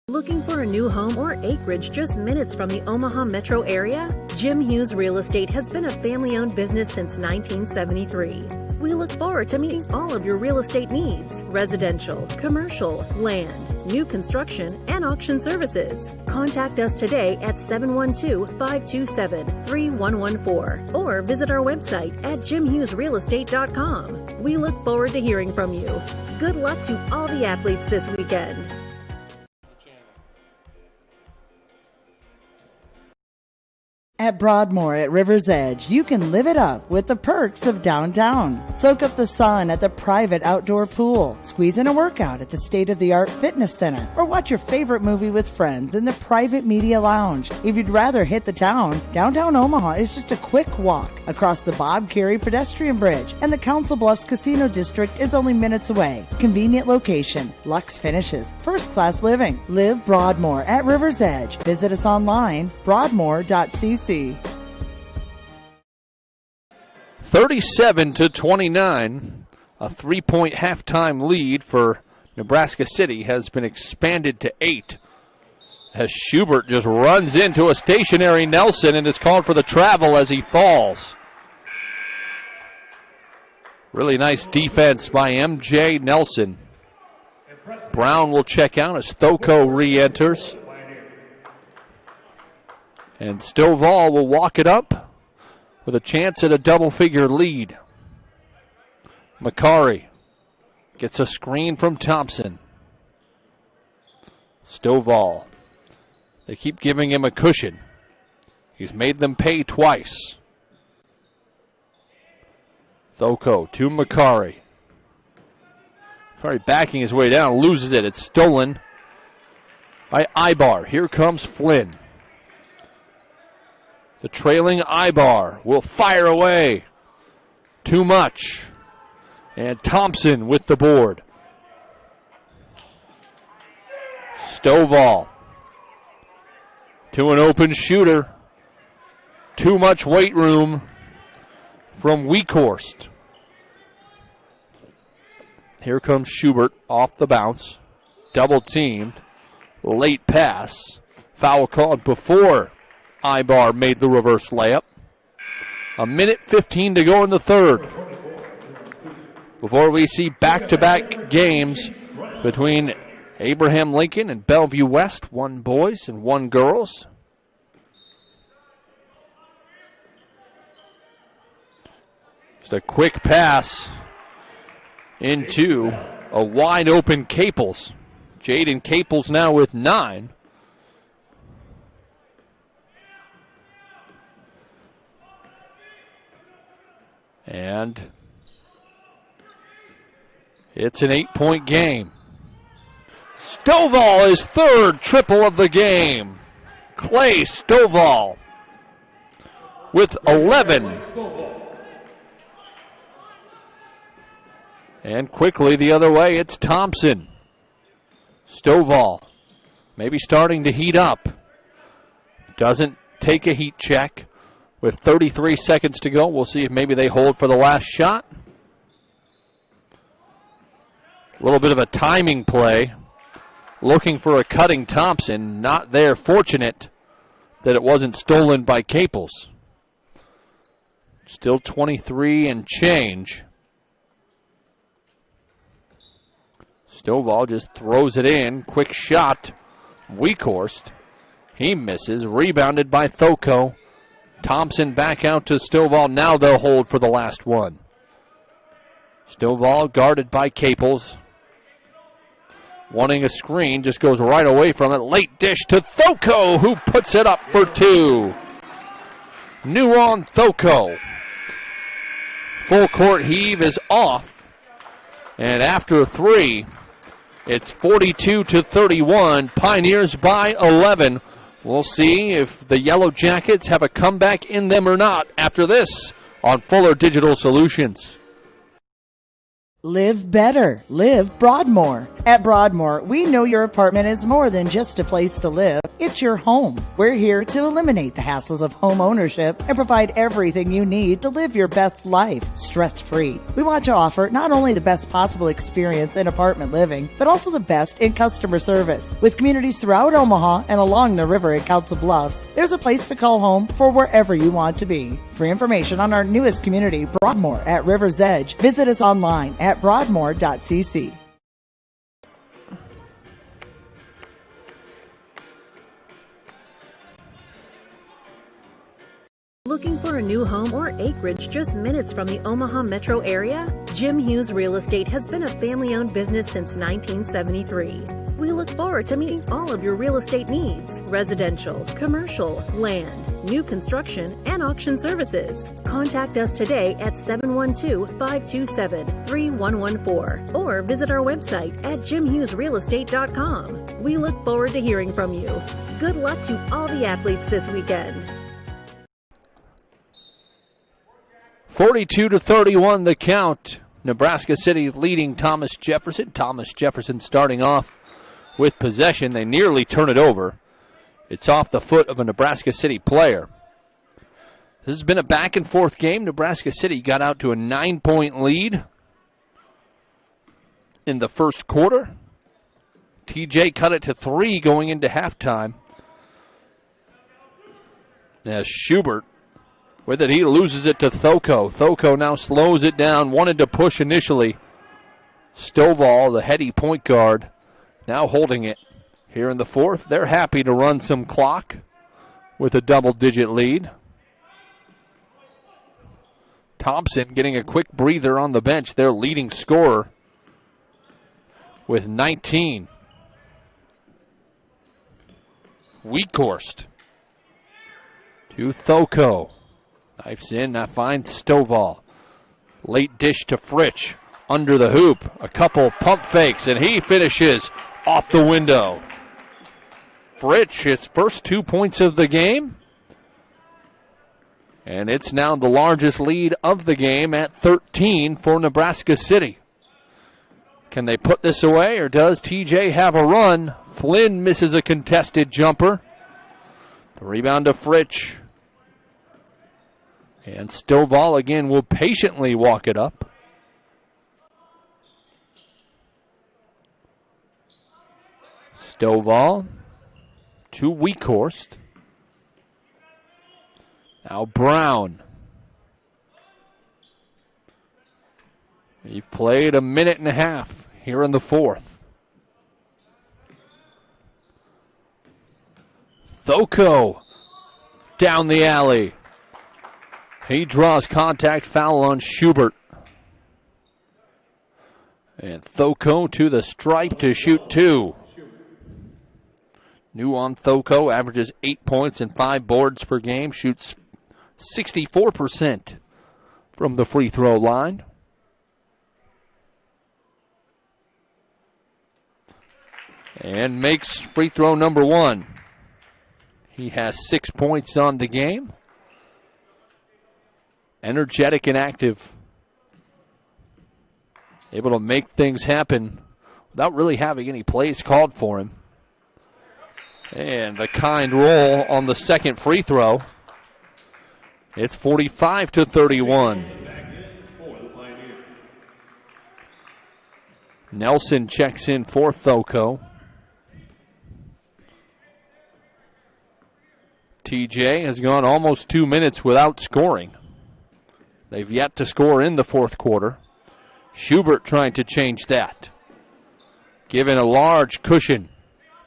Looking for a new home or acreage just minutes from the Omaha metro area? Jim Hughes Real Estate has been a family-owned business since 1973. We look forward to meeting all of your real estate needs: residential, commercial, land, new construction, and auction services. Contact us today at 712-527-3114 or visit our website at jimhughesrealestate.com. We look forward to hearing from you. Good luck to all the athletes this weekend. At Broadmoor at River's Edge, you can live it up with the perks of downtown. Soak up the sun at the private outdoor pool, squeeze in a workout at the state-of-the-art fitness center, or watch your favorite movie with friends in the private media lounge. If you'd rather hit the town, downtown Omaha is just a quick walk across the Bob Carey pedestrian bridge, and the Council Bluffs Casino District is only minutes away. Convenient location, luxe finishes, first-class living. Live Broadmoor at River's Edge. Visit us online, broadmoor.cc. 37-29, a 3-point halftime lead for Nebraska City has been expanded to 8 as Schubert just runs into a stationary Nelson and is called for the travel as he falls. Really nice defense by M.J. Nelson. Brown will check out as Thoko re-enters. And Stovall will walk it up with a chance at a double-figure lead. Macari gets a screen from Thompson. Stovall. They keep giving him a cushion. He's made them pay twice. Thoko to Macari. Macari backing his way down, loses it. It's stolen by Ibar. Here comes Flynn. The trailing Ibar will fire away. Too much. And Thompson with the board. Stovall to an open shooter. Too much weight room from Weekhorst. Here comes Schubert off the bounce. Double teamed. Late pass. Foul called before Ibar made the reverse layup. 1:15 to go in the third. Before we see back-to-back games between Abraham Lincoln and Bellevue West, 1 boys and 1 girls. Just a quick pass into a wide-open Caples. Jaden Caples now with 9. And it's an 8-point game. Stovall is third triple of the game. Clay Stovall with 11. And quickly the other way, it's Thompson. Stovall maybe starting to heat up. Doesn't take a heat check. With 33 seconds to go, we'll see if maybe they hold for the last shot. A little bit of a timing play. Looking for a cutting Thompson. Not there. Fortunate that it wasn't stolen by Caples. Still 23 and change. Stovall just throws it in. Quick shot. Weekhorst. He misses. Rebounded by Thoko. Thompson back out to Stovall. Now they'll hold for the last one. Stovall guarded by Caples. Wanting a screen, just goes right away from it. Late dish to Thoko, who puts it up for 2. New on Thoko. Full court heave is off. And after 3, it's 42-31. Pioneers by 11. We'll see if the Yellow Jackets have a comeback in them or not after this on Fuller Digital Solutions. Live better. Live Broadmoor. At Broadmoor, we know your apartment is more than just a place to live. It's your home. We're here to eliminate the hassles of home ownership and provide everything you need to live your best life, stress-free. We want to offer not only the best possible experience in apartment living, but also the best in customer service. With communities throughout Omaha and along the river at Council Bluffs, there's a place to call home for wherever you want to be. For information on our newest community, Broadmoor at River's Edge, visit us online at broadmoor.cc. Looking for a new home or acreage just minutes from the Omaha metro area? Jim Hughes Real Estate has been a family-owned business since 1973. We look forward to meeting all of your real estate needs: residential, commercial, land, new construction, and auction services. Contact us today at 712-527-3114 or visit our website at jimhughesrealestate.com. We look forward to hearing from you. Good luck to all the athletes this weekend. 42-31 the count. Nebraska City leading Thomas Jefferson. Thomas Jefferson starting off with possession. They nearly turn it over. It's off the foot of a Nebraska City player. This has been a back-and-forth game. Nebraska City got out to a 9-point lead in the first quarter. TJ cut it to 3 going into halftime. As Schubert with it, he loses it to Thoko. Thoko now slows it down, wanted to push initially. Stovall, the heady point guard, now holding it here in the fourth. They're happy to run some clock with a double-digit lead. Thompson getting a quick breather on the bench, their leading scorer with 19. Weghorst to Thoko. Knifes in, that finds Stovall. Late dish to Fritsch. Under the hoop, a couple pump fakes, and he finishes off the window. Fritsch, his first 2 points of the game. And it's now the largest lead of the game at 13 for Nebraska City. Can they put this away, or does TJ have a run? Flynn misses a contested jumper. The rebound to Fritsch. And Stovall again will patiently walk it up. Stovall to Weghorst. Now Brown. We've played a minute and a half here in the fourth. Thoko down the alley. He draws contact, foul on Schubert. And Thoko to the stripe to shoot 2. New on Thoko, averages 8 points and 5 boards per game, shoots 64% from the free throw line. And makes free throw number 1. He has 6 points on the game. Energetic and active. Able to make things happen without really having any plays called for him. And the kind roll on the second free throw. It's 45-31. Nelson checks in for Thoko. TJ has gone almost 2 minutes without scoring. They've yet to score in the fourth quarter. Schubert trying to change that. Given a large cushion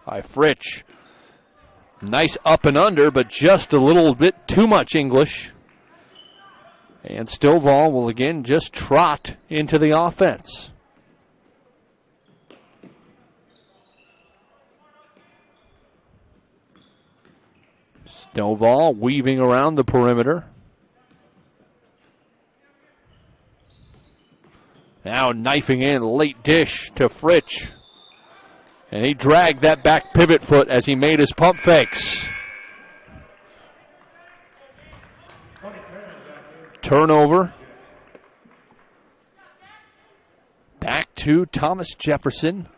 by Fritsch. Nice up and under, but just a little bit too much English. And Stovall will again just trot into the offense. Stovall weaving around the perimeter. Now knifing in, late dish to Fritsch. And he dragged that back pivot foot as he made his pump fakes. Turnover. Back to Thomas Jefferson.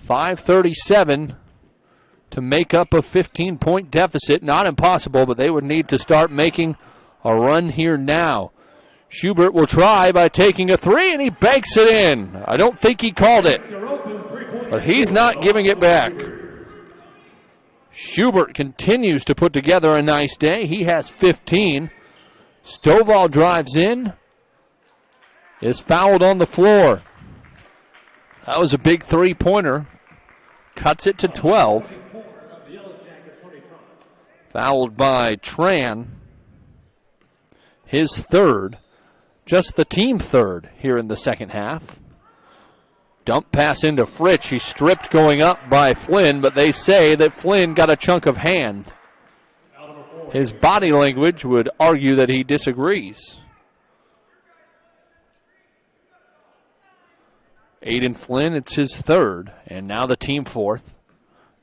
5:37 to make up a 15-point deficit. Not impossible, but they would need to start making a run here now. Schubert will try by taking a 3, and he banks it in. I don't think he called it, but he's not giving it back. Schubert continues to put together a nice day. He has 15. Stovall drives in, is fouled on the floor. That was a big three-pointer. Cuts it to 12. Fouled by Tran. His third. Just the team third here in the second half. Dump pass into Fritsch. He's stripped going up by Flynn, but they say that Flynn got a chunk of hand. His body language would argue that he disagrees. Aiden Flynn, it's his third, and now the team fourth.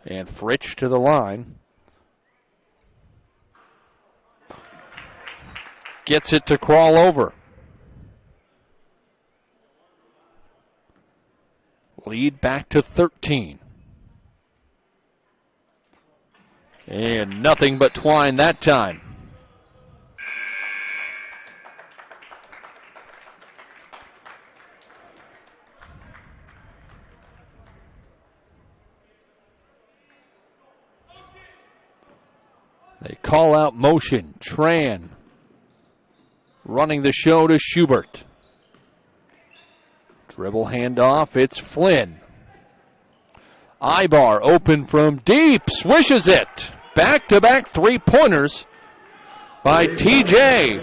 And Fritsch to the line. Gets it to crawl over. Lead back to 13. And nothing but twine that time. They call out motion. Tran running the show to Schubert. Dribble handoff, it's Flynn. Ibar open from deep, swishes it. Back-to-back three-pointers by TJ.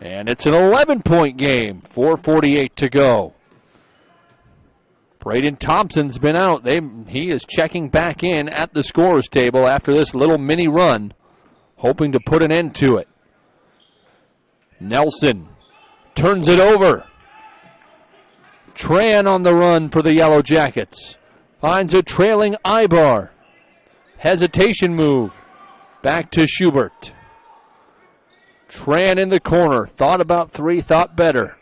And it's an 11-point game, 4:48 to go. Braden Thompson's been out. He is checking back in at the scorer's table after this little mini run, hoping to put an end to it. Nelson turns it over. Tran on the run for the Yellow Jackets. Finds a trailing Ibar. Hesitation move. Back to Schubert. Tran in the corner. Thought about three, thought better.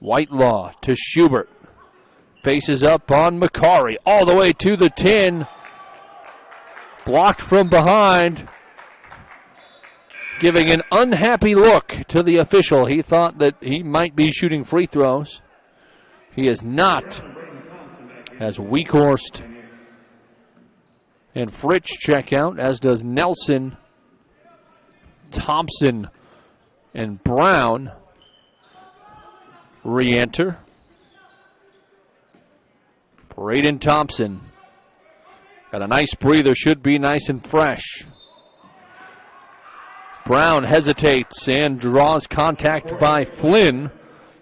Whitelaw to Schubert. Faces up on Macari. All the way to the 10. Blocked from behind. Giving an unhappy look to the official. He thought that he might be shooting free throws. He is not. As Weekhorst and Fritsch check out, as does Nelson, Thompson, and Brown re-enter. Braden Thompson got a nice breather, should be nice and fresh. Brown hesitates and draws contact by Flynn.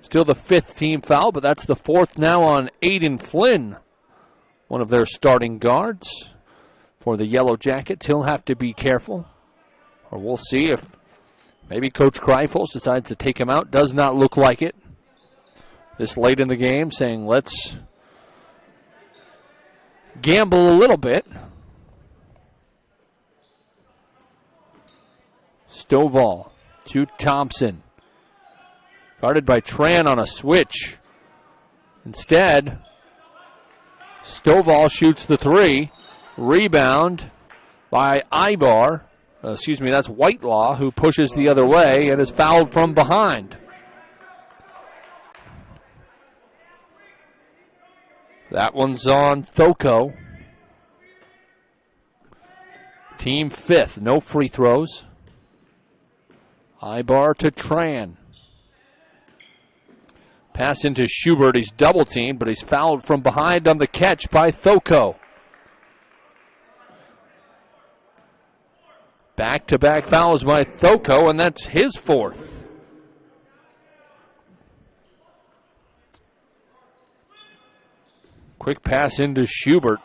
Still the fifth team foul, but that's the fourth now on Aiden Flynn, one of their starting guards for the Yellow Jackets. He'll have to be careful, or we'll see if maybe Coach Kreifels decides to take him out. Does not look like it this late in the game, saying let's gamble a little bit. Stovall to Thompson. Guarded by Tran on a switch. Instead, Stovall shoots the three. Rebound by Ibar. That's Whitelaw, who pushes the other way and is fouled from behind. That one's on Thoko. Team fifth, no free throws. Ibar to Tran. Pass into Schubert. He's double teamed, but he's fouled from behind on the catch by Thoko. Back-to-back fouls by Thoko, and that's his fourth. Quick pass into Schubert.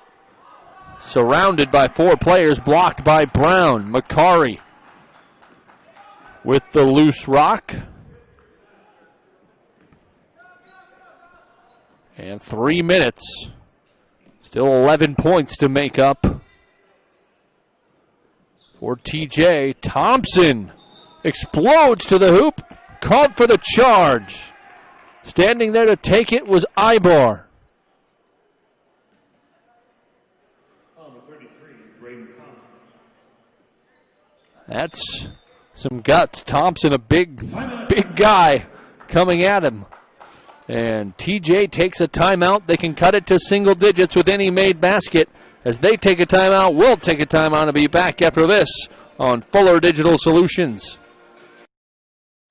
Surrounded by four players, blocked by Brown. Macari with the loose rock. And 3 minutes. Still 11 points to make up for TJ. Thompson explodes to the hoop. Called for the charge. Standing there to take it was Ibar. That's some guts. Thompson, a big guy coming at him. And TJ takes a timeout. They can cut it to single digits with any made basket. As they take a timeout, we'll take a timeout and be back after this on Fuller Digital Solutions.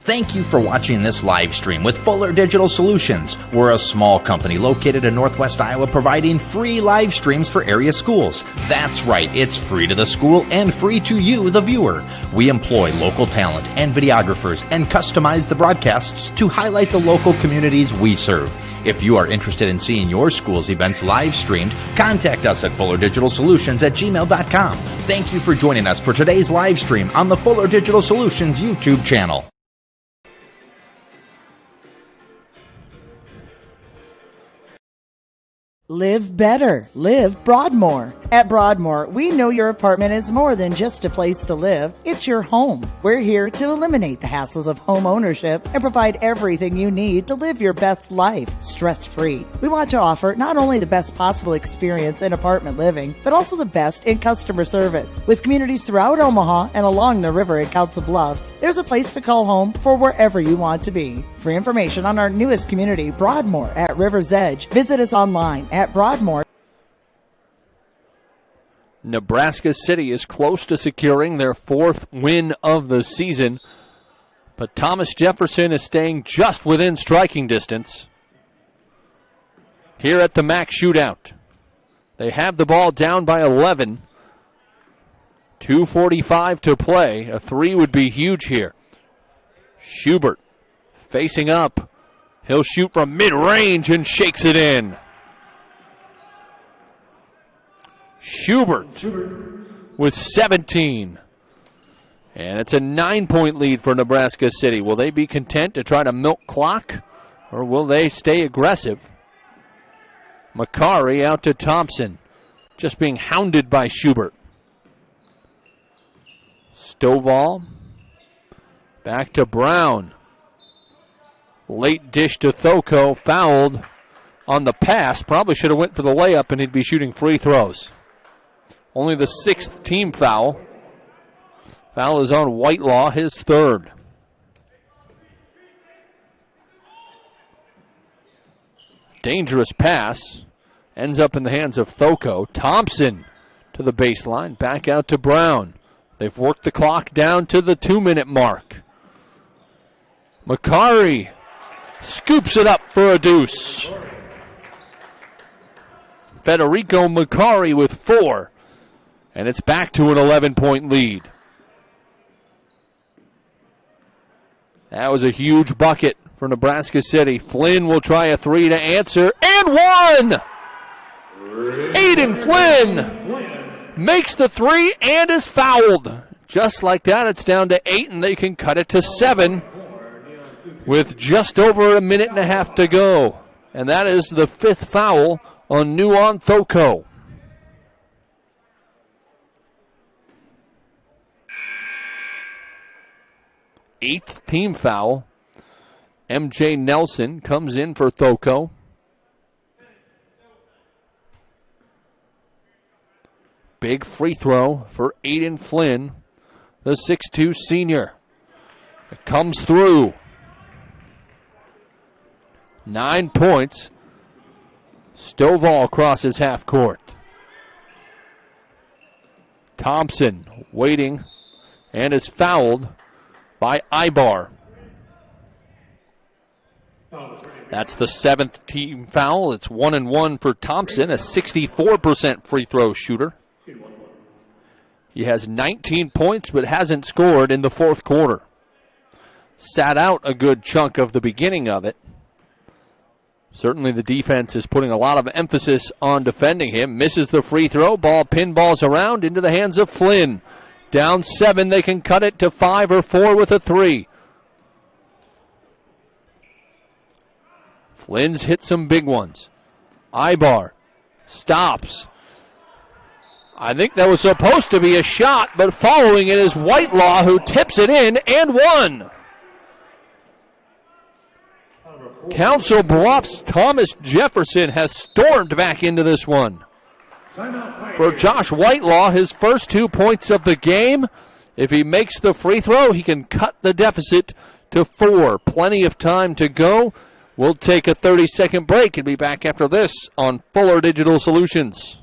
Thank you for watching this live stream with Fuller Digital Solutions. We're a small company located in Northwest Iowa providing free live streams for area schools. That's right, it's free to the school and free to you, the viewer. We employ local talent and videographers and customize the broadcasts to highlight the local communities we serve. If you are interested in seeing your school's events live streamed, contact us at fullerdigitalsolutions@gmail.com. Thank you for joining us for today's live stream on the Fuller Digital Solutions YouTube channel. Live better. Live Broadmoor. At Broadmoor, we know your apartment is more than just a place to live. It's your home. We're here to eliminate the hassles of home ownership and provide everything you need to live your best life, stress-free. We want to offer not only the best possible experience in apartment living, but also the best in customer service. With communities throughout Omaha and along the river at Council Bluffs, there's a place to call home for wherever you want to be. For information on our newest community, Broadmoor at River's Edge, visit us online at Broadmoor. Nebraska City is close to securing their 4th win of the season, but Thomas Jefferson is staying just within striking distance. Here at the MAC shootout, they have the ball down by 11. 2:45 to play. A 3 would be huge here. Schubert facing up. He'll shoot from mid-range and shakes it in. Schubert with 17. And it's a 9-point lead for Nebraska City. Will they be content to try to milk clock, or will they stay aggressive? Macari out to Thompson, just being hounded by Schubert. Stovall back to Brown. Late dish to Thoko, fouled on the pass. Probably should have went for the layup and he'd be shooting free throws. Only the 6th team foul. Foul is on Whitelaw, his 3rd. Dangerous pass. Ends up in the hands of Thoko. Thompson to the baseline. Back out to Brown. They've worked the clock down to the 2-minute mark. Macari scoops it up for a deuce. Federico Macari with 4. And it's back to an 11-point lead. That was a huge bucket for Nebraska City. Flynn will try a 3 to answer, and 1! Aiden Flynn makes the 3 and is fouled. Just like that, it's down to 8, and they can cut it to 7 with just over a minute and a half to go. And that is the 5th foul on Nuon Thoko. 8th team foul. MJ Nelson comes in for Thoko. Big free throw for Aiden Flynn, the 6'2 senior. It comes through. 9 points. Stovall crosses half court. Thompson waiting and is fouled by Ibar. That's the 7th team foul. It's 1-1 for Thompson, a 64% free throw shooter. He has 19 points but hasn't scored in the 4th quarter. Sat out a good chunk of the beginning of it. Certainly the defense is putting a lot of emphasis on defending him. Misses the free throw. Ball pinballs around into the hands of Flynn. Down 7, they can cut it to 5 or 4 with a 3. Flynn's hit some big ones. Ibar stops. I think that was supposed to be a shot, but following it is Whitelaw, who tips it in and 1. Council Bluffs' Thomas Jefferson has stormed back into this one. For Josh Whitelaw, his first 2 points of the game. If he makes the free throw, he can cut the deficit to 4. Plenty of time to go. We'll take a 30-second break and be back after this on Fuller Digital Solutions.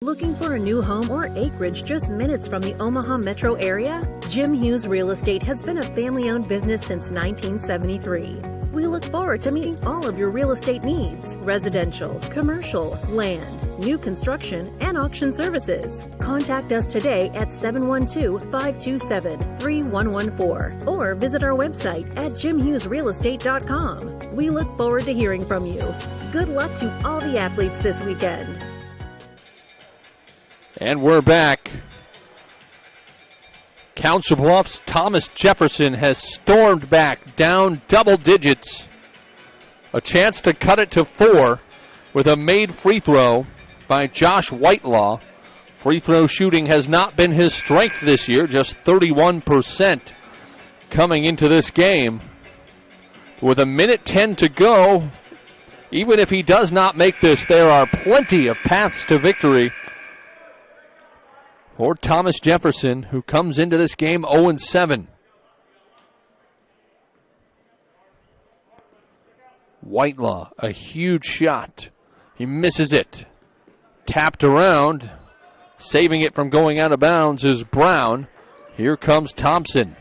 Looking for a new home or acreage just minutes from the Omaha metro area? Jim Hughes Real Estate has been a family-owned business since 1973. We look forward to meeting all of your real estate needs: residential, commercial, land, new construction, and auction services. Contact us today at 712-527-3114 or visit our website at jimhughesrealestate.com. We look forward to hearing from you. Good luck to all the athletes this weekend. And we're back. Council Bluffs' Thomas Jefferson has stormed back down double digits. A chance to cut it to 4 with a made free throw by Josh Whitelaw. Free throw shooting has not been his strength this year, just 31% coming into this game. With a minute 10 to go, even if he does not make this, there are plenty of paths to victory for Thomas Jefferson, who comes into this game 0-7. Whitelaw, a huge shot. He misses it. Tapped around. Saving it from going out of bounds is Brown. Here comes Thompson.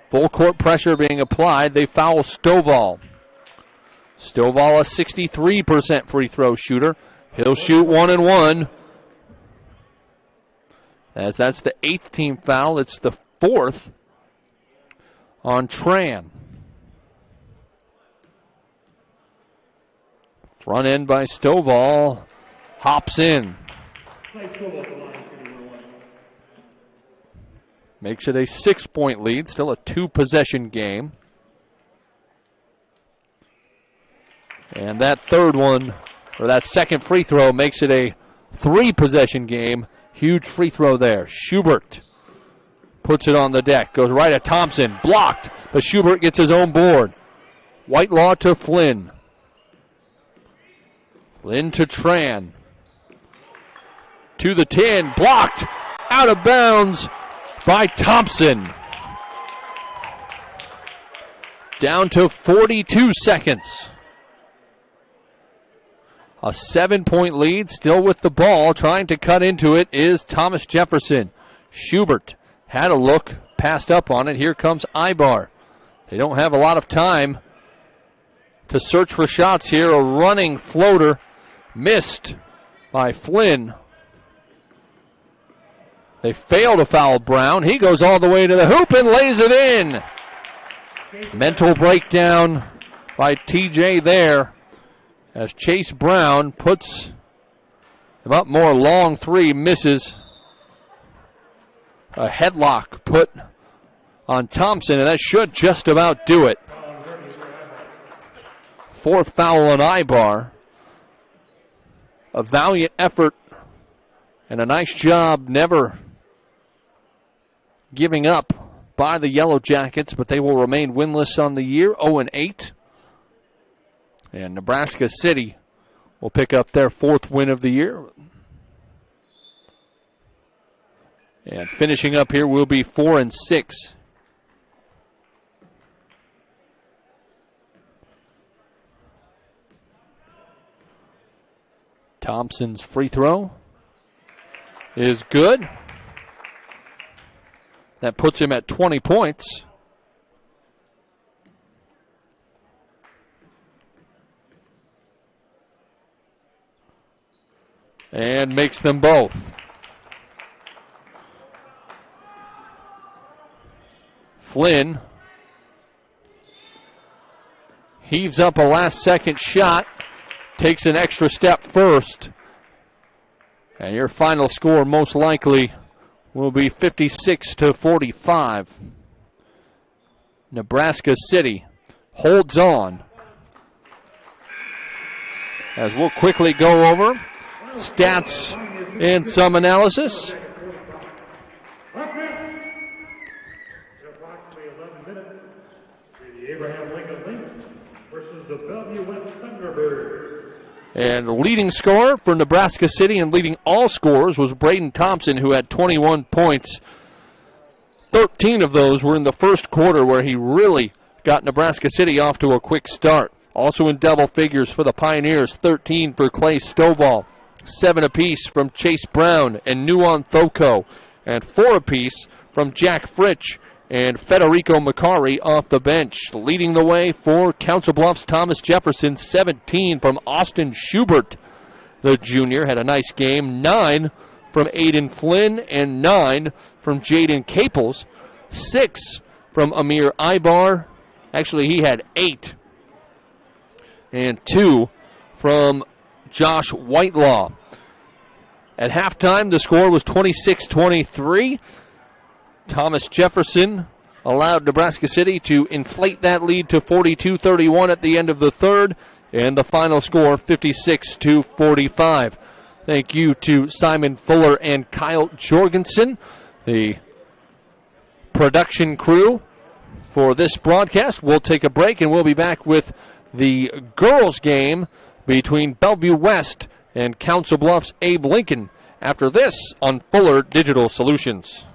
Full court pressure being applied. They foul Stovall. Stovall, a 63% free throw shooter. He'll shoot 1-1. As that's the 8th team foul, it's the 4th on Tran. Front end by Stovall, hops in. Makes it a 6-point lead, still a 2-possession game. And that third one, or that second free throw, makes it a 3-possession game. Huge free throw there. Schubert puts it on the deck. Goes right at Thompson. Blocked. But Schubert gets his own board. Whitelaw to Flynn. Flynn to Tran. To the 10. Blocked. Out of bounds by Thompson. Down to 42 seconds. A 7-point lead, still with the ball. Trying to cut into it is Thomas Jefferson. Schubert had a look, passed up on it. Here comes Ibar. They don't have a lot of time to search for shots here. A running floater missed by Flynn. They fail to foul Brown. He goes all the way to the hoop and lays it in. Mental breakdown by TJ there, as Chase Brown puts him up more. Long three misses. A headlock put on Thompson, and that should just about do it. 4th foul on Ibar. A valiant effort and a nice job never giving up by the Yellow Jackets, but they will remain winless on the year, 0-8. And Nebraska City will pick up their 4th win of the year. And finishing up here will be 4-6. Thompson's free throw is good. That puts him at 20 points. And makes them both. Flynn heaves up a last-second shot, takes an extra step first, and your final score most likely will be 56-45. Nebraska City holds on. As we'll quickly go over stats and some analysis. Approximately 11 minutes for the Abraham Lincoln Lynx versus the Bellevue West Thunderbirds. And the leading scorer for Nebraska City and leading all scorers was Braden Thompson, who had 21 points. 13 of those were in the first quarter, where he really got Nebraska City off to a quick start. Also in double figures for the Pioneers, 13 for Clay Stovall. 7 apiece from Chase Brown and Nuon Thoko, and 4 apiece from Jack Fritsch and Federico Macari off the bench. Leading the way for Council Bluffs, Thomas Jefferson, 17 from Austin Schubert. The junior had a nice game. 9 from Aiden Flynn and 9 from Jaden Caples. 6 from Amir Ibar. Actually, he had 8. And 2 from Josh Whitelaw. At halftime, the score was 26-23. Thomas Jefferson allowed Nebraska City to inflate that lead to 42-31 at the end of the third, and the final score 56-45. Thank you to Simon Fuller and Kyle Jorgensen, the production crew for this broadcast. We'll take a break, and we'll be back with the girls' game between Bellevue West and Council Bluffs Abe Lincoln after this on Fuller Digital Solutions.